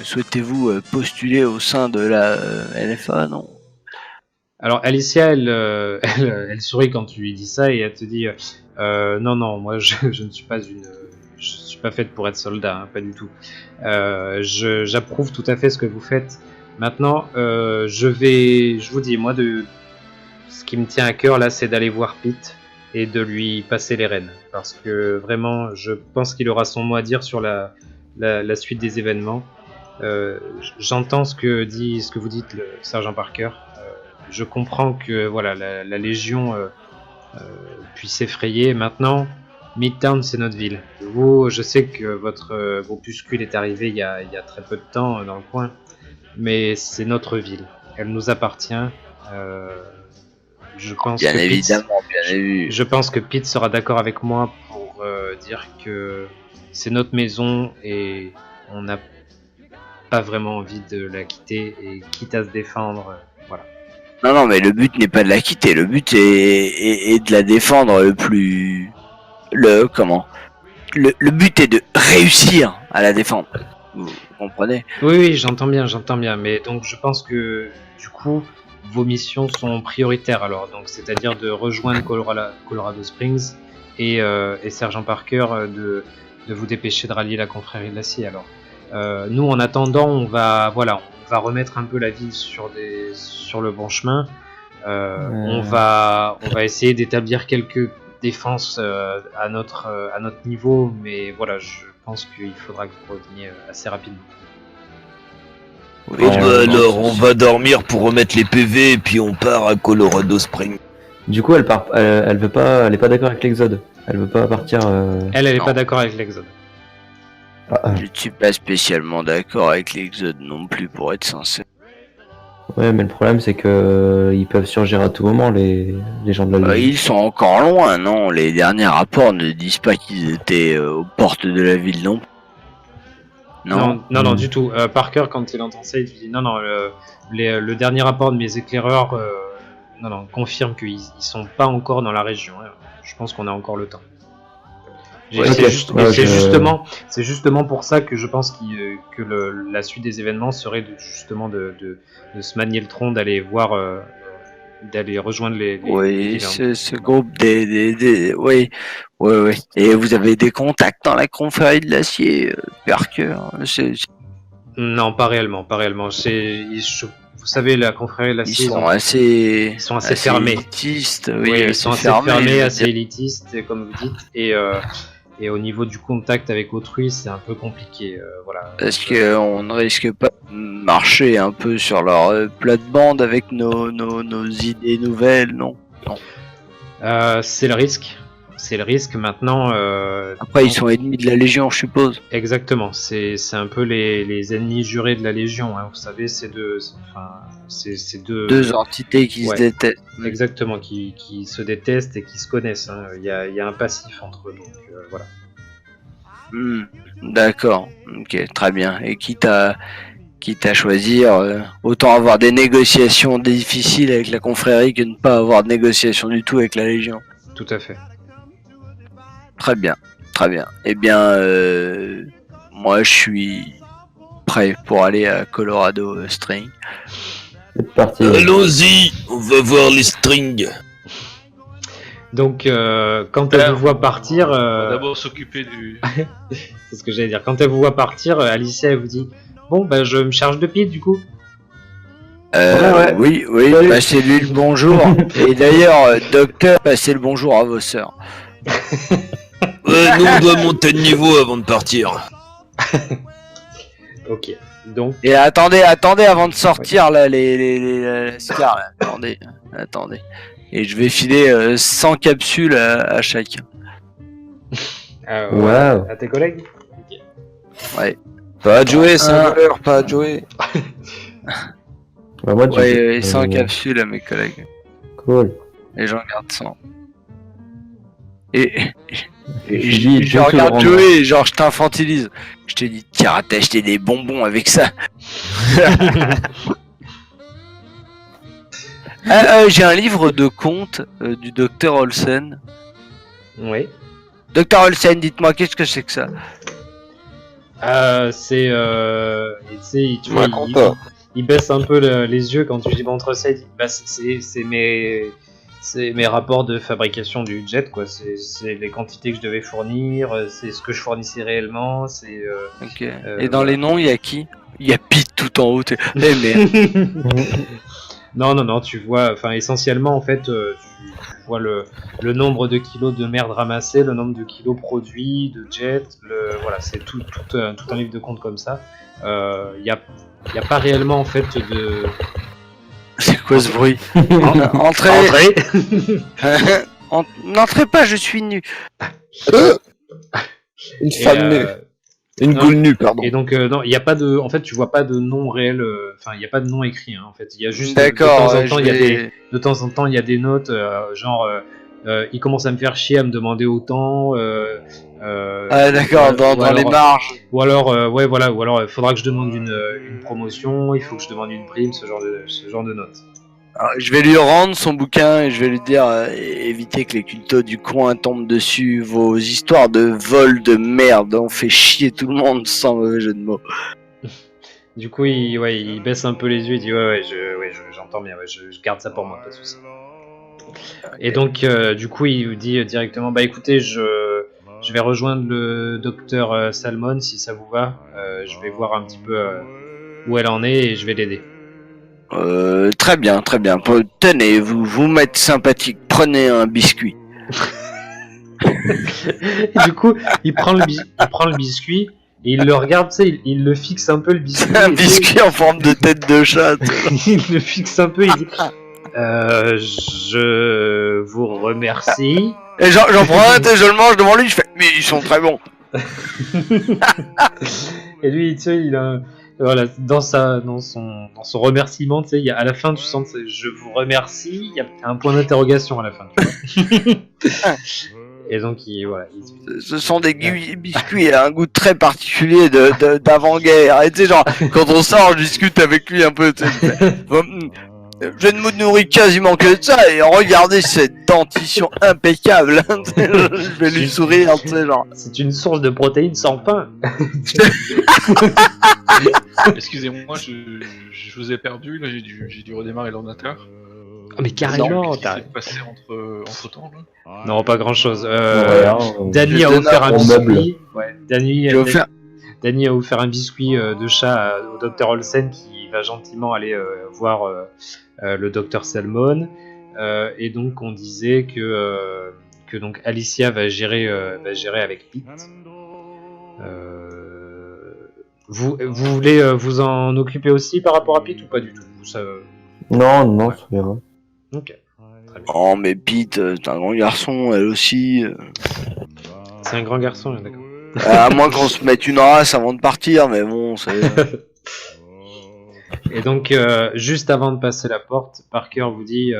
souhaitez-vous postuler au sein de la NFA, non? Alors Alicia, elle sourit quand tu lui dis ça et elle te dit non, moi je ne suis pas je suis pas faite pour être soldat, hein, pas du tout. J'approuve tout à fait ce que vous faites. Maintenant, je vous dis, moi, ce qui me tient à cœur là, c'est d'aller voir Pete et de lui passer les rênes, parce que vraiment, je pense qu'il aura son mot à dire sur la suite des événements. J'entends ce que vous dites, le sergent Parker. Je comprends que voilà, la Légion puisse effrayer. Maintenant, Midtown, c'est notre ville. Vous, je sais que votre groupuscule est arrivé il y a très peu de temps dans le coin, mais c'est notre ville. Elle nous appartient. Je pense bien que évidemment, je pense que Pete sera d'accord avec moi pour dire que c'est notre maison et on n'a pas vraiment envie de la quitter, et quitte à se défendre, voilà. Non, mais le but n'est pas de la quitter, le but est de la défendre le but est de réussir à la défendre. Vous comprenez? Oui, j'entends bien, mais donc je pense que du coup, vos missions sont prioritaires alors, donc c'est-à-dire de rejoindre Colorado Springs et Sergent Parker de vous dépêcher de rallier la confrérie de l'acier alors. Nous, en attendant, on va remettre un peu la ville sur le bon chemin. On va essayer d'établir quelques défenses à notre niveau, mais voilà, je pense qu'il faudra que vous reveniez assez rapidement. Oui, alors on va dormir pour remettre les PV et puis on part à Colorado Springs. Du coup, elle veut pas, elle est pas d'accord avec l'Exode. Elle veut pas partir. Elle est pas d'accord avec l'Exode. Je ne suis pas spécialement d'accord avec l'Exode non plus, pour être sincère. Ouais, mais le problème c'est que ils peuvent surgir à tout moment, les gens de la Légion. Ils sont encore loin, non? Les derniers rapports ne disent pas qu'ils étaient aux portes de la ville, non? Non, du tout. Parker, quand il entend ça, il dit non, le dernier rapport de mes éclaireurs confirme qu'ils sont pas encore dans la région. Hein. Je pense qu'on a encore le temps. C'est justement pour ça que je pense que la suite des événements serait justement de se manier le tronc, d'aller voir, d'aller rejoindre les Oui, vilains. ce groupe oui. Et vous avez des contacts dans la confrérie de l'acier, Parker. Non, pas réellement. Vous savez, la confrérie de Ils l'acier, sont assez fermés. élitistes, Ils sont assez fermés, je veux assez dire. élitistes, comme vous dites, et au niveau du contact avec autrui, c'est un peu compliqué, voilà. Est-ce qu'on ne risque pas de marcher un peu sur leur plate-bande avec nos idées nouvelles, non? C'est le risque. Maintenant. Après, ils sont ennemis de la Légion, je suppose. Exactement. C'est un peu les ennemis jurés de la Légion. Hein. Vous savez, c'est deux entités qui se détestent. Exactement, qui se détestent et qui se connaissent. Hein. Il y a un passif entre eux. Donc voilà. D'accord. Ok, très bien. Et quitte à choisir, autant avoir des négociations difficiles avec la confrérie que ne pas avoir de négociations du tout avec la Légion. Tout à fait. Très bien. Eh bien, moi je suis prêt pour aller à Colorado String. C'est parti. Allons-y, on va voir les strings. Donc, quand elle vous voit partir, On va d'abord s'occuper du. c'est ce que j'allais dire. Quand elle vous voit partir, Alicia elle vous dit, bon, bah je me charge de Pete du coup. Ouais. Oui, passez-lui le bonjour. Et d'ailleurs, docteur, passez le bonjour à vos sœurs. Ouais, nous on doit monter de niveau avant de partir. Ok. Donc. Et attendez avant de sortir là, les scars, là. Attendez. Et je vais filer 100 capsules à chacun. Wow. À tes collègues. Ouais. Pas à jouer, c'est un voleur, pas à jouer. Bah, moi, Ouais, 100 capsules à mes collègues. Cool. Et j'en garde 100. Et Je dis, je donc, regarde Laurent, Joey, genre je t'infantilise. Je te dis, tiens, t'as acheté des bonbons avec ça. J'ai un livre de contes du docteur Olsen. Oui. Docteur Olsen, dites-moi, qu'est-ce que c'est que ça? C'est. Tu sais, Raconte pas. il baisse un peu les yeux quand tu dis entre ça. Il dit, bah, c'est mes rapports de fabrication du jet, quoi. C'est les quantités que je devais fournir, c'est ce que je fournissais réellement. Ok. Et dans les noms, il y a qui? Il y a Pete tout en haut. Eh merde. Non, tu vois, enfin, essentiellement, en fait, tu vois le nombre de kilos de merde ramassés, le nombre de kilos produits, de jet, voilà, c'est tout un livre de compte comme ça. Y a pas réellement, en fait, de. C'est quoi ce bruit? Entrez. N'entrez pas, je suis nu. Une femme nue. Une non. goule nue, pardon. Et donc, non, il n'y a pas de. En fait, tu vois pas de nom réel. Enfin, il n'y a pas de nom écrit. Hein, en fait, il y a juste. D'accord. De temps en temps, il y a des notes, genre. Il commence à me faire chier à me demander autant. Ah d'accord, dans les marges. Ou alors, ouais, voilà. Ou alors, il faudra que je demande une promotion. Il faut que je demande une prime, ce genre de notes. Alors, je vais lui rendre son bouquin et je vais lui dire évitez que les cultos du coin tombent dessus. Vos histoires de vol de merde ont fait chier tout le monde sans mauvais jeu de mots. Du coup, il baisse un peu les yeux. Il dit ouais, j'entends bien. Ouais, je garde ça pour moi, pas de souci. Et donc, du coup, il vous dit directement bah écoutez, je vais rejoindre le docteur Salmon si ça vous va. Je vais voir un petit peu où elle en est et je vais l'aider. Très bien. Tenez, vous m'êtes sympathique. Prenez un biscuit. Et du coup, il prend le biscuit et il le regarde, tu sais, il le fixe un peu le biscuit. Un biscuit en forme de tête de chat. Il le fixe un peu, il dit je vous remercie. Et j'en prends un et je le mange devant lui. Je fais mais ils sont très bons. Et lui, tu sais, il a voilà, dans son remerciement, tu sais, à la fin, tu sens je vous remercie, il y a un point d'interrogation à la fin. Et donc, Ce sont des biscuits à un goût très particulier d'avant-guerre. Et tu sais, genre, quand on sort, je discute avec lui un peu. Tu sais, Je ne me nourris quasiment que de ça, et regardez cette dentition impeccable. Je vais lui sourire, tu sais, genre. C'est une source de protéines sans fin. Excusez-moi, je vous ai perdu, là j'ai dû redémarrer l'ordinateur. Oh, mais carrément, Qu'est-ce qui t'as... s'est passé entre temps là? Non, pas grand-chose. Danny Je a donne offert un un meuble. biscuit. Ouais, Danny a offert un biscuit de chat au Dr Olsen qui va gentiment aller voir le Dr Salmon. Et donc on disait que donc Alicia va gérer avec Pete. Vous voulez vous en occuper aussi par rapport à Pete ou pas du tout? Ça... Non, ça ira. Ok. Très bien. Oh, mais Pete, t'es un grand garçon, elle aussi. C'est un grand garçon, d'accord. À moins qu'on se mette une race avant de partir, mais bon, c'est. Et donc, juste avant de passer la porte, Parker vous dit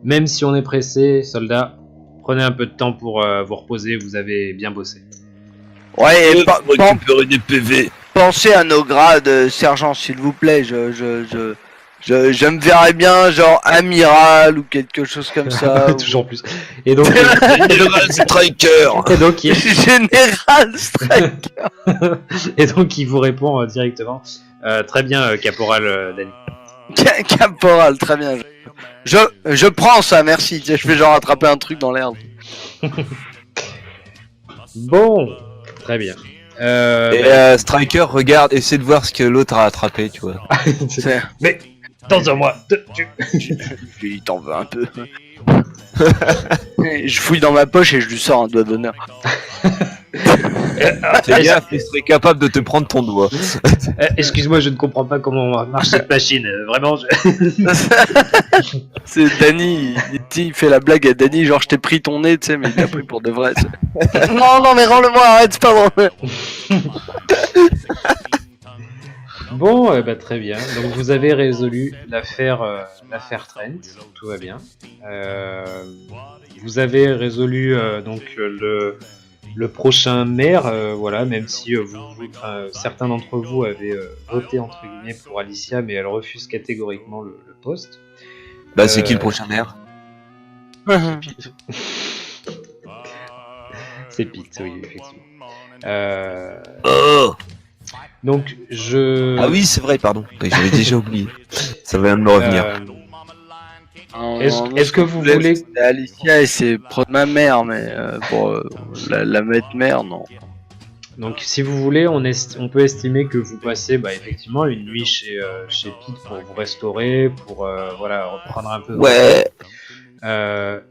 même si on est pressé, soldats, prenez un peu de temps pour vous reposer, vous avez bien bossé. Ouais, et Pour récupérer des PV. pensez à nos grades, sergent, s'il vous plaît. Je me verrais bien, genre amiral ou quelque chose comme ça. Toujours plus. Et donc, Général Striker. et donc, il... Général Striker. et donc, il vous répond directement. Très bien, caporal Danny. Caporal, très bien. Je prends ça, merci. Tu sais, je vais genre attraper un truc dans l'herbe. Bon, très bien. Et Striker regarde, essaie de voir ce que l'autre a attrapé, tu vois. Mais, dans un mois, Il t'en veut un peu. Je fouille dans ma poche et je lui sors un doigt d'honneur. Fais gaffe, il serait capable de te prendre ton doigt. excuse-moi, je ne comprends pas comment marche cette machine. Vraiment, C'est Danny, il fait la blague à Danny, genre je t'ai pris ton nez, tu sais, mais il l'a pris pour de vrai. Non, mais rends-le-moi, arrête, c'est pas vrai. Bon, bah, très bien. Donc vous avez résolu l'affaire Trent, tout va bien. Vous avez résolu donc le prochain maire, voilà, même si certains d'entre vous avaient voté entre guillemets pour Alicia, mais elle refuse catégoriquement le poste. Bah, c'est qui le prochain maire? C'est Pete, oui, effectivement. Oh. Donc Ah oui, c'est vrai, pardon. J'avais déjà oublié. Ça vient de me revenir. Est-ce que vous voulez... C'est Alicia et c'est ma mère, mais pour la mettre mère, non. Donc si vous voulez, on peut estimer que vous passez effectivement une nuit chez Pete pour vous restaurer, pour voilà, reprendre un peu de Ouais.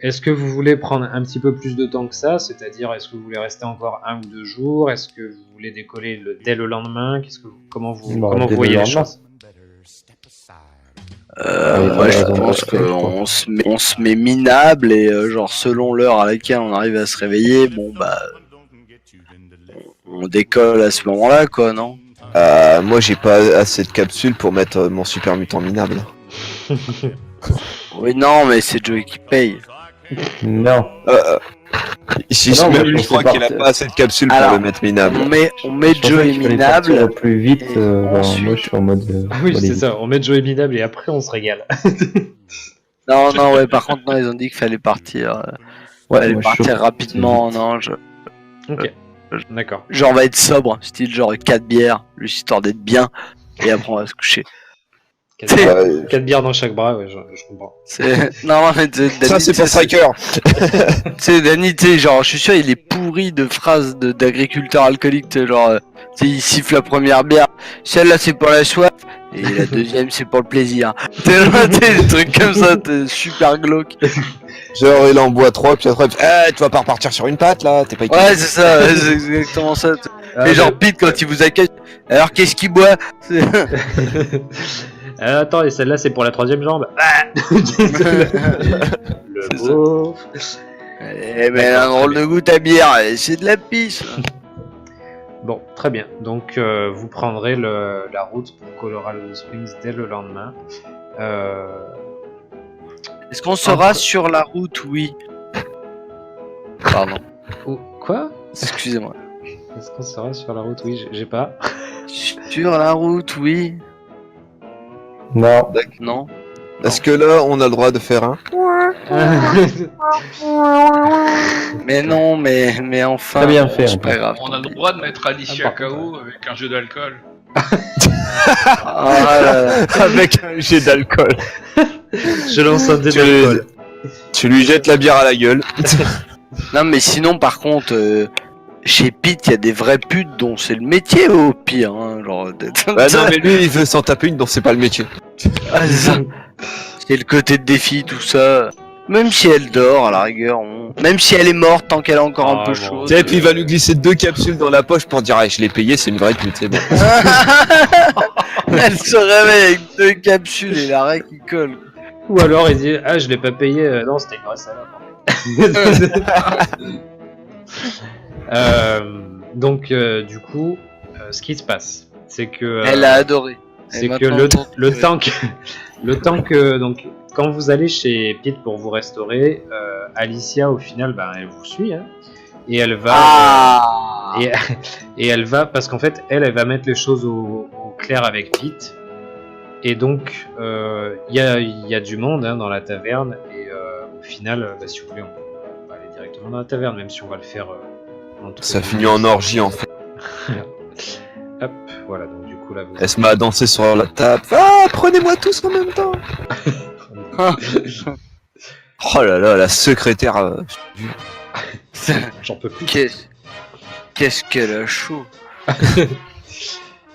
Est-ce que vous voulez prendre un petit peu plus de temps que ça? C'est-à-dire, est-ce que vous voulez rester encore 1 ou 2 jours? Est-ce que vous voulez décoller dès le lendemain? Comment vous voyez les choses? Moi je pense qu'on se met minable et genre selon l'heure à laquelle on arrive à se réveiller, bon bah on décolle à ce moment-là, quoi, non? Moi, j'ai pas assez de capsules pour mettre mon super mutant minable. Oui, non, mais c'est Joey qui paye. Non. Ici, Non, même moi, lui, je je crois sais qu'il a pas. pas assez de capsules pour Alors, le mettre minable. On met Joey minable. Au plus vite. et ensuite- Moi, je suis en mode. Oui, allez c'est vite. ça, on met Joey minable et après on se régale. Non, ouais, par contre, non, ils ont dit qu'il fallait partir. Ouais, Fallait moi, je suis partir chaud. rapidement, non, Ok, d'accord. genre on va être sobre, style genre 4 bières, juste histoire d'être bien, et après on va se coucher. 4 bières dans chaque bras, ouais, je comprends. Non, mais Ça, c'est pour Striker. Tu sais, Danny, tu sais, genre, je suis sûr, il est pourri de phrases d'agriculteur alcoolique, tu sais, genre, tu sais, il siffle la première bière, celle-là c'est pour la soif, et la deuxième c'est pour le plaisir. Tu sais, des trucs comme ça, t'es super glauque. Genre, il en boit 3, puis après, tu vas pas repartir sur une patte là, t'es pas Ouais, c'est ça, ouais, c'est exactement ça. Et genre, Pete, quand il vous accueille, alors qu'est-ce qu'il boit? Attends, et celle-là c'est pour la 3ème jambe. Le beau. Eh ben, un drôle de goût à bière, c'est de la pisse. Bon, très bien. Donc vous prendrez la route pour Colorado Springs dès le lendemain. Est-ce qu'on sera sur la route? Oui. Pardon. Quoi? Excusez-moi. Est-ce qu'on sera sur la route? Oui, j'ai pas. Sur la route, oui. Non. Non. Est-ce que là, on a le droit de faire un... Mais non, mais enfin. Très bien fait, C'est en pas plus. grave. On a le droit de mettre Alicia par contre, KO avec un jeu d'alcool. Ah là là. Avec un jet d'alcool. Je lance un dé Tu d'alcool. Tu lui jettes la bière à la gueule. Non, mais sinon, par contre, chez Pete, il y a des vraies putes dont c'est le métier au pire. Hein, genre, Bah non, mais lui, il veut s'en taper une dont c'est pas le métier. Ah, c'est ça. C'est le côté de défi, tout ça. Même si elle dort, à la rigueur, même si elle est morte, tant qu'elle est encore un Ah, peu bon. chaude. Tiens, et puis il va lui glisser 2 capsules dans la poche pour dire, ah, je l'ai payé, c'est une vraie pute, c'est bon. Elle se réveille avec 2 capsules et l'arrêt qui colle. Ou alors il dit je l'ai pas payé, non c'était grâce à là. Donc du coup, ce qui se passe, c'est que Elle a adoré. c'est Et que maintenant, le temps que donc quand vous allez chez Pete pour vous restaurer, Alicia au final elle vous suit hein, et elle va Ah et elle va parce qu'en fait elle va mettre les choses au clair avec Pete. Et donc, il y a du monde hein, dans la taverne, et au final, si vous voulez, on va aller directement dans la taverne, même si on va le faire entre Ça nous. finit en orgie, en fait. Hop, voilà, donc du coup là, vous Elle se met à danser sur la table. Ah, prenez-moi tous en même temps. Oh là là, la secrétaire. J'en peux plus. Qu'est-ce qu'elle a chaud.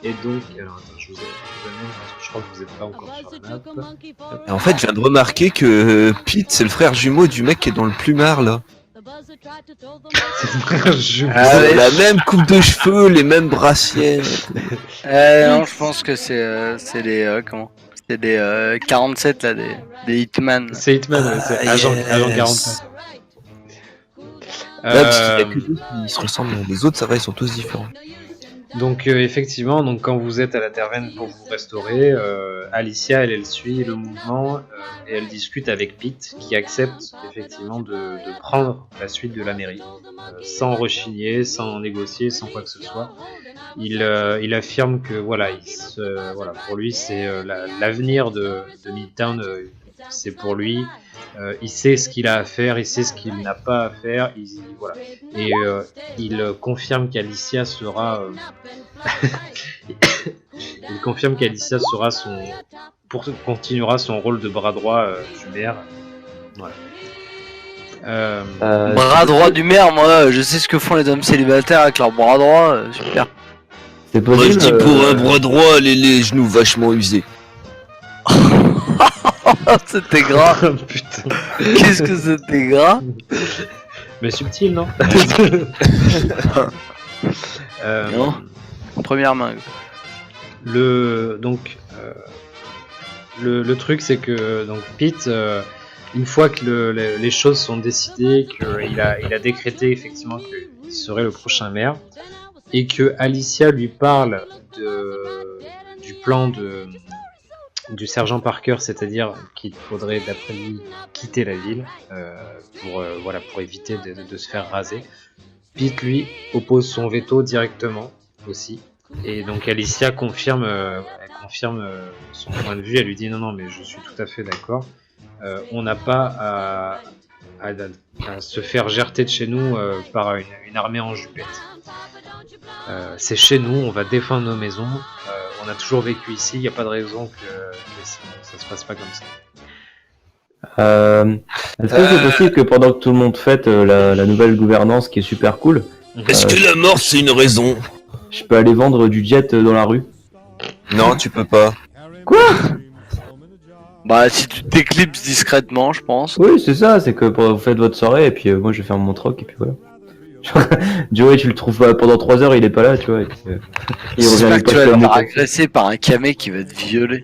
Et donc, alors attends, je vous amène, parce que je crois que vous êtes pas encore sur la map. Et en fait, je viens de remarquer que Pete, c'est le frère jumeau du mec qui est dans le plumard, là. Ah ouais. La même coupe de cheveux, les mêmes brassières. Non, je pense que c'est les comment. C'est des 47 là, des Hitman. C'est Hitman, ouais, c'est agent 45. Là, parce qu'il y a que deux qui se ressemblent. Les autres, ça va, ils sont tous différents. Donc effectivement, donc quand vous êtes à la taverne pour vous restaurer, Alicia elle suit le mouvement et elle discute avec Pete qui accepte effectivement de prendre la suite de la mairie sans rechigner, sans négocier, sans quoi que ce soit. Il affirme que voilà, pour lui c'est l'avenir de Midtown, c'est pour lui. Il sait ce qu'il a à faire, il sait ce qu'il n'a pas à faire, voilà. Et il confirme qu'Alicia sera, continuera son rôle de bras droit du maire. Voilà. Bras droit du maire, moi, je sais ce que font les hommes célibataires avec leur bras droit, super. C'est Moi possible. je dis pour un bras droit, les genoux vachement usés. C'était gras. Putain. Qu'est-ce que c'était gras. Mais subtil, non? Non. Première main. Le truc c'est que donc Pete, une fois que les choses sont décidées, qu'il a décrété effectivement qu'il serait le prochain maire, et que Alicia lui parle du plan du sergent Parker, c'est-à-dire qu'il faudrait d'après lui quitter la ville pour éviter de se faire raser. Pete lui oppose son veto directement aussi, et donc Alicia confirme son point de vue. Elle lui dit non mais je suis tout à fait d'accord. On n'a pas à se faire gerter de chez nous par une armée en jupette. C'est chez nous, on va défendre nos maisons. On a toujours vécu ici, il n'y a pas de raison que ça se passe pas comme ça. Est-ce que c'est possible que pendant que tout le monde fête la nouvelle gouvernance qui est super cool, Est-ce que la mort c'est une raison? je peux aller vendre du jet dans la rue? Non, tu peux pas. Bah, si tu t'éclipses discrètement, je pense. Oui, c'est ça, c'est que vous faites votre soirée et puis moi je vais faire mon troc et puis voilà. Genre, Joey, tu le trouves pas pendant 3 heures, il est pas là, tu vois. Et puis, il revient J'espère avec que tu pas vas de te faire com'. agresser par un camé qui va te violer.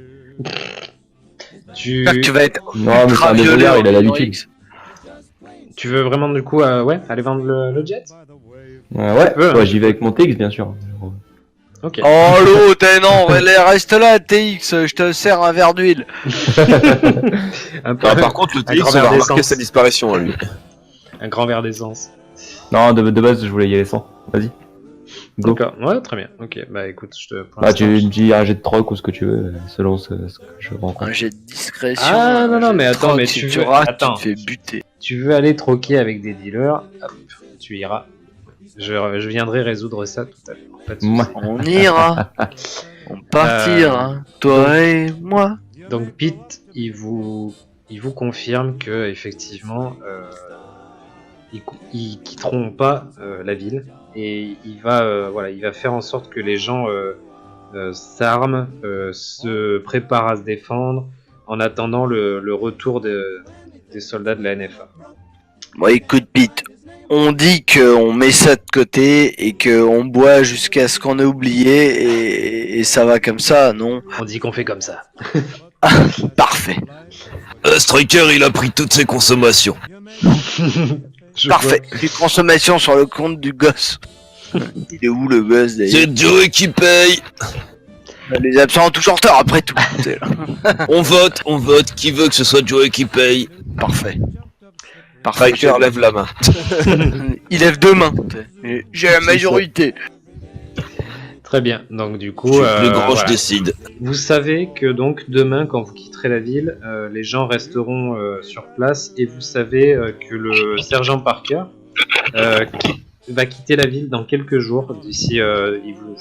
J'espère que tu vas être Non, mais c'est ultra un violé désolé, en il a l'habitude. X. Tu veux vraiment du coup aller vendre le jet? Ouais, peux, hein. ouais, j'y vais avec mon TX bien sûr. Ok. Oh l'autre, non, reste là, TX, je te sers un verre d'huile. Un peu- Ah, par contre, le Un TX, grand on va verre remarquer d'essence. sa disparition, lui. un grand verre d'essence. Non, de base je voulais y aller sans. Vas-y. Go. D'accord, ouais, très bien. Ok, bah écoute, je te. Pour Bah, tu l'instant, me dis un jet de troc ou ce que tu veux, selon ce que je rencontre. Un jet de discrétion. Ah, un non, non, jet mais de attends, troc, mais si tu tu veux- rates, attends. tu te fais buter. Tu veux aller troquer avec des dealers, hop, tu iras. Je viendrai résoudre ça tout à l'heure. Pas de souci. Ouais. On ira. On partira. Toi et moi. Donc Pete, il vous confirme que effectivement, ils quitteront pas la ville et il va faire en sorte que les gens s'arment, se préparent à se défendre en attendant le retour des soldats de la NFA. Bon, écoute, Pete. On dit qu'on met ça de côté et qu'on boit jusqu'à ce qu'on ait oublié et ça va comme ça, non? On dit qu'on fait comme ça. Parfait. Striker, il a pris toutes ses consommations. Parfait. Une consommation sur le compte du gosse. Il est où le gosse d'ailleurs? C'est Joey qui paye. Les absents ont toujours tort après tout. On vote. Qui veut que ce soit Joey qui paye? Parfait. Parfait. Striker lève la main. Il lève deux mains. J'ai la majorité. Très bien. Donc du coup, Le grand, je voilà. décide. Vous savez que donc demain, quand vous quitterez la ville, les gens resteront sur place et vous savez que le sergent Parker va quitter la ville dans quelques jours. D'ici, il vous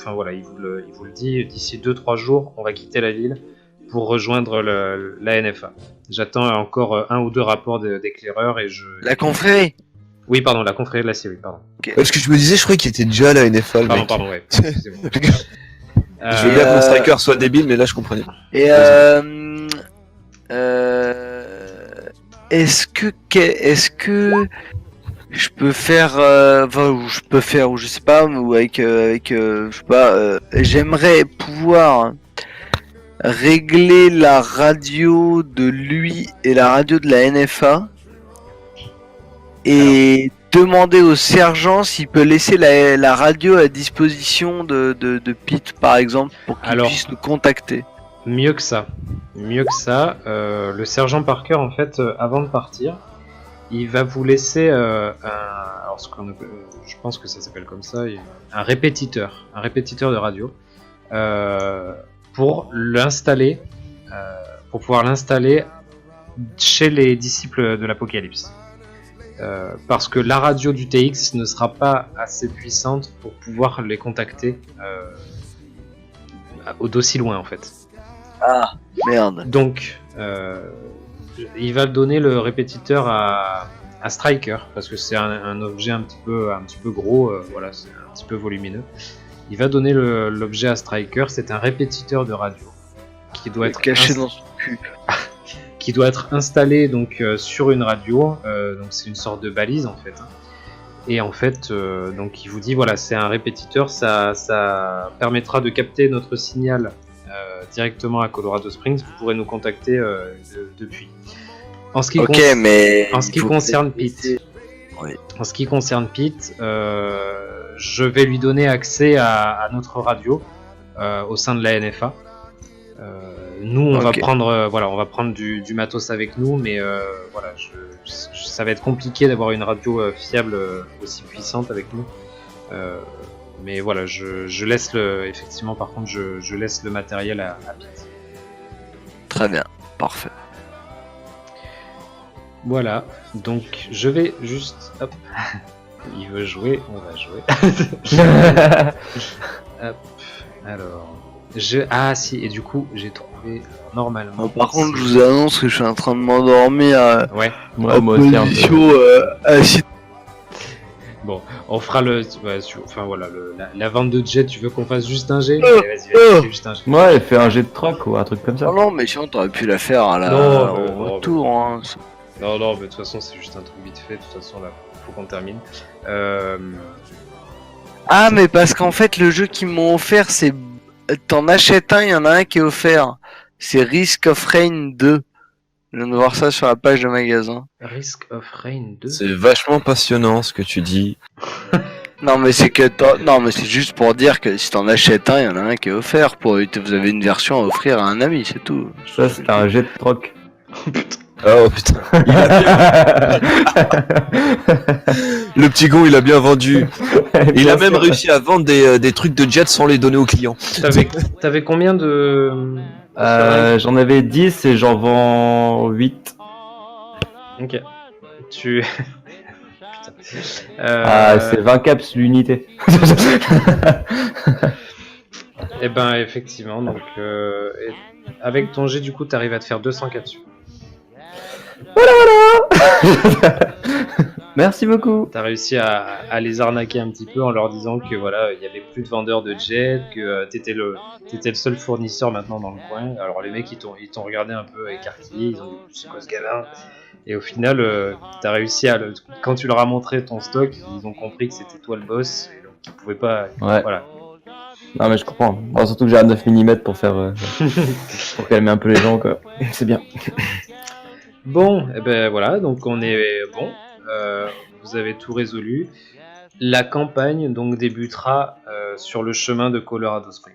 le dit, d'ici 2-3 jours, on va quitter la ville pour rejoindre la NFA. J'attends encore un ou deux rapports d'éclaireurs et La confrérie. Oui, pardon, la confrérie de la Syrie, pardon. Parce que je me disais, je croyais qu'il était déjà à la NFA, le mec. Pardon, ouais. Excusez-moi. Je veux bien que mon striker soit débile, mais là je comprenais. Et est-ce que je peux faire, ou je sais pas, ou avec je sais pas, j'aimerais pouvoir régler la radio de lui et la radio de la NFA et demander au sergent s'il peut laisser la radio à disposition de Pete par exemple pour qu'il puisse nous contacter. Mieux que ça. Le sergent Parker, en fait, avant de partir, il va vous laisser je pense que ça s'appelle comme ça, un répétiteur de radio, pour pouvoir l'installer chez les disciples de l'Apocalypse. Parce que la radio du TX ne sera pas assez puissante pour pouvoir les contacter d'aussi loin en fait. Ah, merde. Donc, il va donner le répétiteur à Striker parce que c'est un objet un petit peu gros, voilà, c'est un petit peu volumineux. Il va donner l'objet à Striker, c'est un répétiteur de radio qui doit être caché dans son cul. Qui doit être installé donc sur une radio, donc c'est une sorte de balise en fait. Hein. Et en fait, donc il vous dit voilà, c'est un répétiteur, ça permettra de capter notre signal directement à Colorado Springs. Vous pourrez nous contacter depuis. En ce qui concerne Pete, oui. En ce qui concerne Pete, je vais lui donner accès à notre radio au sein de la NFA. Nous, on va prendre du matos avec nous, mais voilà, ça va être compliqué d'avoir une radio fiable aussi puissante avec nous. Mais voilà, je laisse effectivement, par contre, je laisse le matériel à Pete. Très bien, parfait. Voilà, donc je vais juste. Hop. Il veut jouer, on va jouer. Hop, alors. Ah si, et du coup, j'ai trouvé normalement. Par contre, je vous annonce que je suis en train de m'endormir. Ouais. Ouais, moi aussi un peu. Position assise. Bon, on fera la vente de jet. Tu veux qu'on fasse juste un jet? Allez, vas-y, fais juste un jet. Ouais, fais un jet de troc ou un truc comme ça. Non, mais sinon, t'aurais pu la faire à Non, retour. Hein. Non, mais de toute façon, c'est juste un truc vite fait. De toute façon, là, faut qu'on termine. Ah, mais parce qu'en fait, le jeu qu'ils m'ont offert, c'est. T'en achètes un, il y en a un qui est offert. C'est Risk of Rain 2. Je viens de voir ça sur la page de magasin. Risk of Rain 2. C'est vachement passionnant ce que tu dis. Non, mais c'est juste pour dire que si t'en achètes un, il y en a un qui est offert. Vous avez une version à offrir à un ami, c'est tout. Ça, c'est un jet de troc. Oh putain. Le petit con, il a bien vendu. Il a même réussi à vendre des trucs de jet sans les donner aux clients. T'avais combien de... J'en avais 10 et j'en vends 8. Ok. Tu... C'est 20 caps l'unité. Eh ben effectivement, donc avec ton jet du coup t'arrives à te faire 200 capsules. Merci beaucoup. T'as réussi à les arnaquer un petit peu en leur disant que voilà, il y avait plus de vendeurs de jets, que t'étais le seul fournisseur maintenant dans le coin. Alors les mecs ils t'ont regardé un peu écarquillé, ils ont dit c'est quoi ce gamin? Et au final, t'as réussi quand tu leur as montré ton stock, ils ont compris que c'était toi le boss, et donc ils pouvaient pas. Ouais. Voilà. Non mais je comprends. Bon, surtout que j'ai un 9 mm pour faire pour calmer un peu les gens quoi. C'est bien. Bon, et ben voilà, donc on est bon. Vous avez tout résolu. La campagne donc débutera sur le chemin de Colorado Springs.